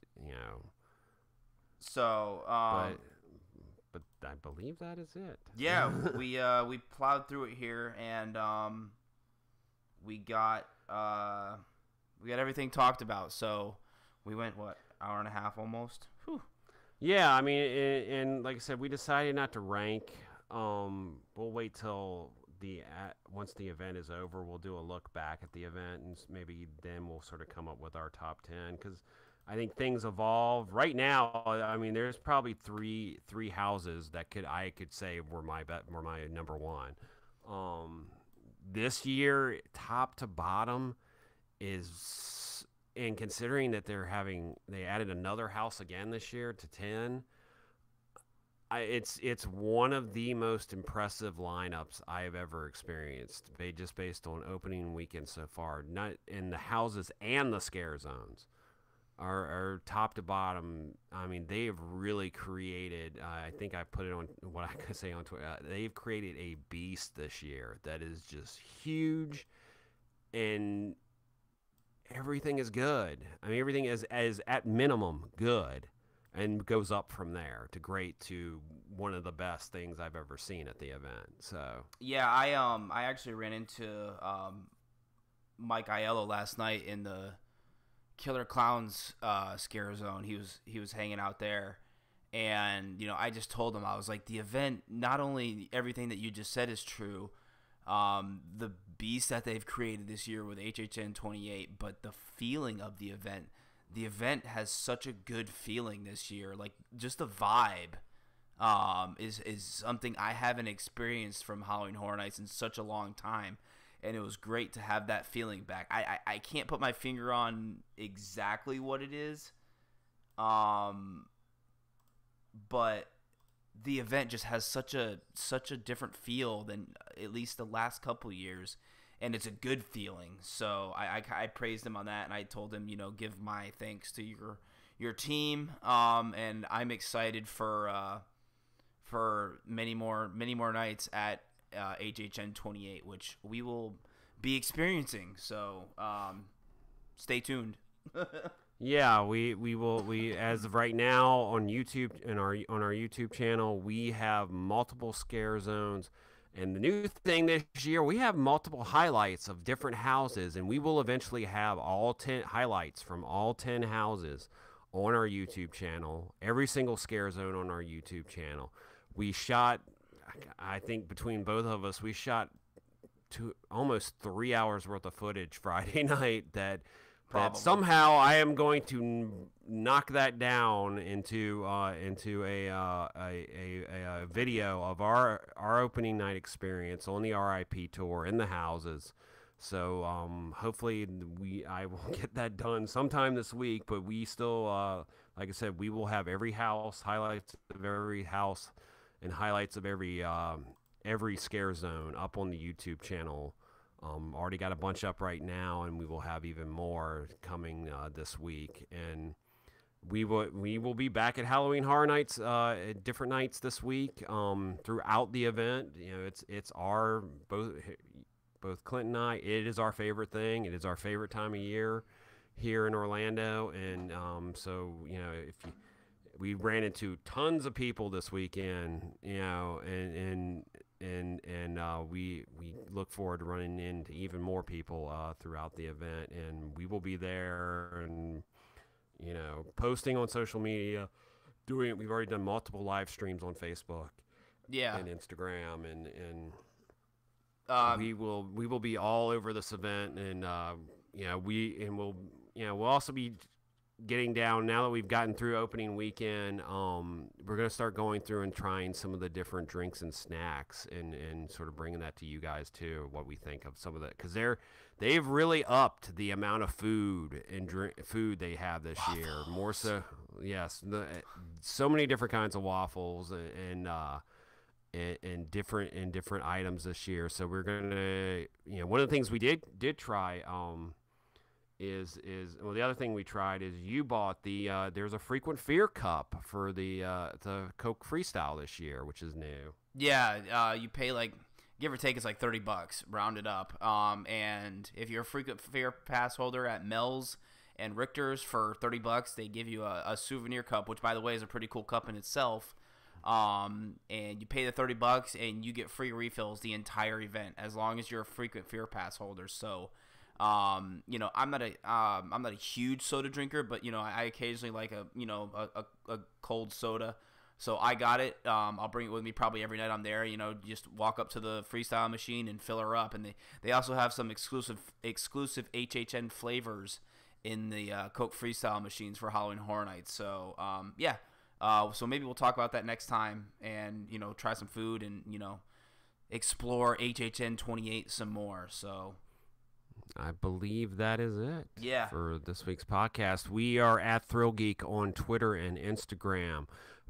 So, but I believe that is it. Yeah, we plowed through it here, and we got everything talked about. So we went hour and a half almost. Whew. Yeah, I mean, and like I said, we decided not to rank. We'll wait till once the event is over, we'll do a look back at the event, and maybe then we'll sort of come up with our top 10, because I think things evolve. Right now, I mean, there's probably three houses that I could say were my number one. This year, top to bottom is, and considering that they added another house again this year to 10. It's one of the most impressive lineups I have ever experienced, just based on opening weekend so far. Not in the houses and the scare zones are top to bottom. I mean, they have really created. I think I put it on what I could say on Twitter. They've created a beast this year that is just huge, and everything is good. I mean, everything is at minimum good, and goes up from there to great to one of the best things I've ever seen at the event. So yeah, I actually ran into Mike Aiello last night in the Killer Clowns scare zone. He was hanging out there, and I just told him, I was like, the event, not only everything that you just said is true, the beast that they've created this year with HHN 28, but the feeling of the event. The event has such a good feeling this year. Like, just the vibe is something I haven't experienced from Halloween Horror Nights in such a long time, and it was great to have that feeling back. I can't put my finger on exactly what it is, but the event just has such a different feel than at least the last couple years. And it's a good feeling. So I praised him on that, and I told him, give my thanks to your team. And I'm excited for many more nights at HHN 28, which we will be experiencing. So stay tuned. Yeah, we will. As of right now on YouTube, on our YouTube channel, we have multiple scare zones. And the new thing this year, we have multiple highlights of different houses, and we will eventually have all 10 highlights from all 10 houses on our YouTube channel, every single scare zone on our YouTube channel. We shot, I think between both of us, we shot almost 3 hours worth of footage Friday night that somehow I am going to knock that down into a video of our opening night experience on the RIP tour in the houses. So hopefully I will get that done sometime this week. But we still, like I said, we will have every house, highlights of every house, and highlights of every scare zone up on the YouTube channel. Already got a bunch up right now, and we will have even more coming this week. And we will be back at Halloween Horror Nights at different nights this week throughout the event. It's our both Clint and I. It is our favorite thing. It is our favorite time of year. here in Orlando, and so we ran into tons of people this weekend, and we look forward to running into even more people throughout the event, and we will be there and posting on social media, we've already done multiple live streams on Facebook, and Instagram, and we will be all over this event, and we'll also be getting down now that we've gotten through opening weekend. We're going to start going through and trying some of the different drinks and snacks, and sort of bringing that to you guys too, what we think of some of that, because they've really upped the amount of food they have this year. More so, yes, so many different kinds of waffles and different items this year. So we're gonna, one of the things we did try is the other thing we tried is you bought there's a frequent fear cup for the Coke Freestyle this year, which is new. Yeah, you pay like, give or take, it's like $30, rounded up. And if you're a frequent fear pass holder at Mel's and Richter's for $30, they give you a souvenir cup, which by the way is a pretty cool cup in itself. And you pay the $30 and you get free refills the entire event as long as you're a frequent fear pass holder. So, I'm not a huge soda drinker, but I occasionally like a cold soda. So I got it. I'll bring it with me probably every night I'm there. Just walk up to the freestyle machine and fill her up. And they also have some exclusive HHN flavors in the Coke Freestyle machines for Halloween Horror Nights. So so maybe we'll talk about that next time, and try some food, and explore HHN 28 some more. So I believe that is it. Yeah. For this week's podcast. We are at ThrillGeek on Twitter and Instagram.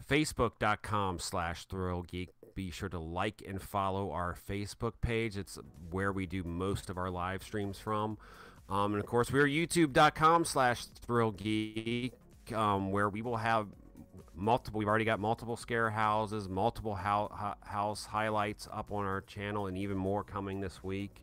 Facebook.com/ThrillGeek. Be sure to like and follow our Facebook page. It's where we do most of our live streams from. And of course, we're YouTube.com/ThrillGeek, where we will have we've already got multiple scare houses, multiple house highlights up on our channel, and even more coming this week.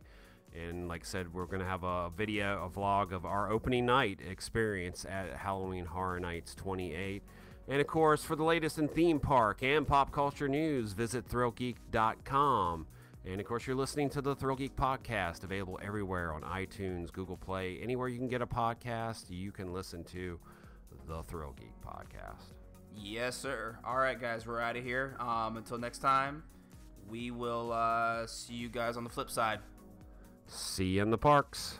And like I said, we're going to have a vlog of our opening night experience at Halloween Horror Nights 28. And of course, for the latest in theme park and pop culture news, visit ThrillGeek.com. And of course, you're listening to the ThrillGeek Podcast, available everywhere on iTunes, Google Play, anywhere you can get a podcast, you can listen to the ThrillGeek Podcast. Yes, sir. All right, guys, we're out of here. Until next time, we will see you guys on the flip side. See you in the parks.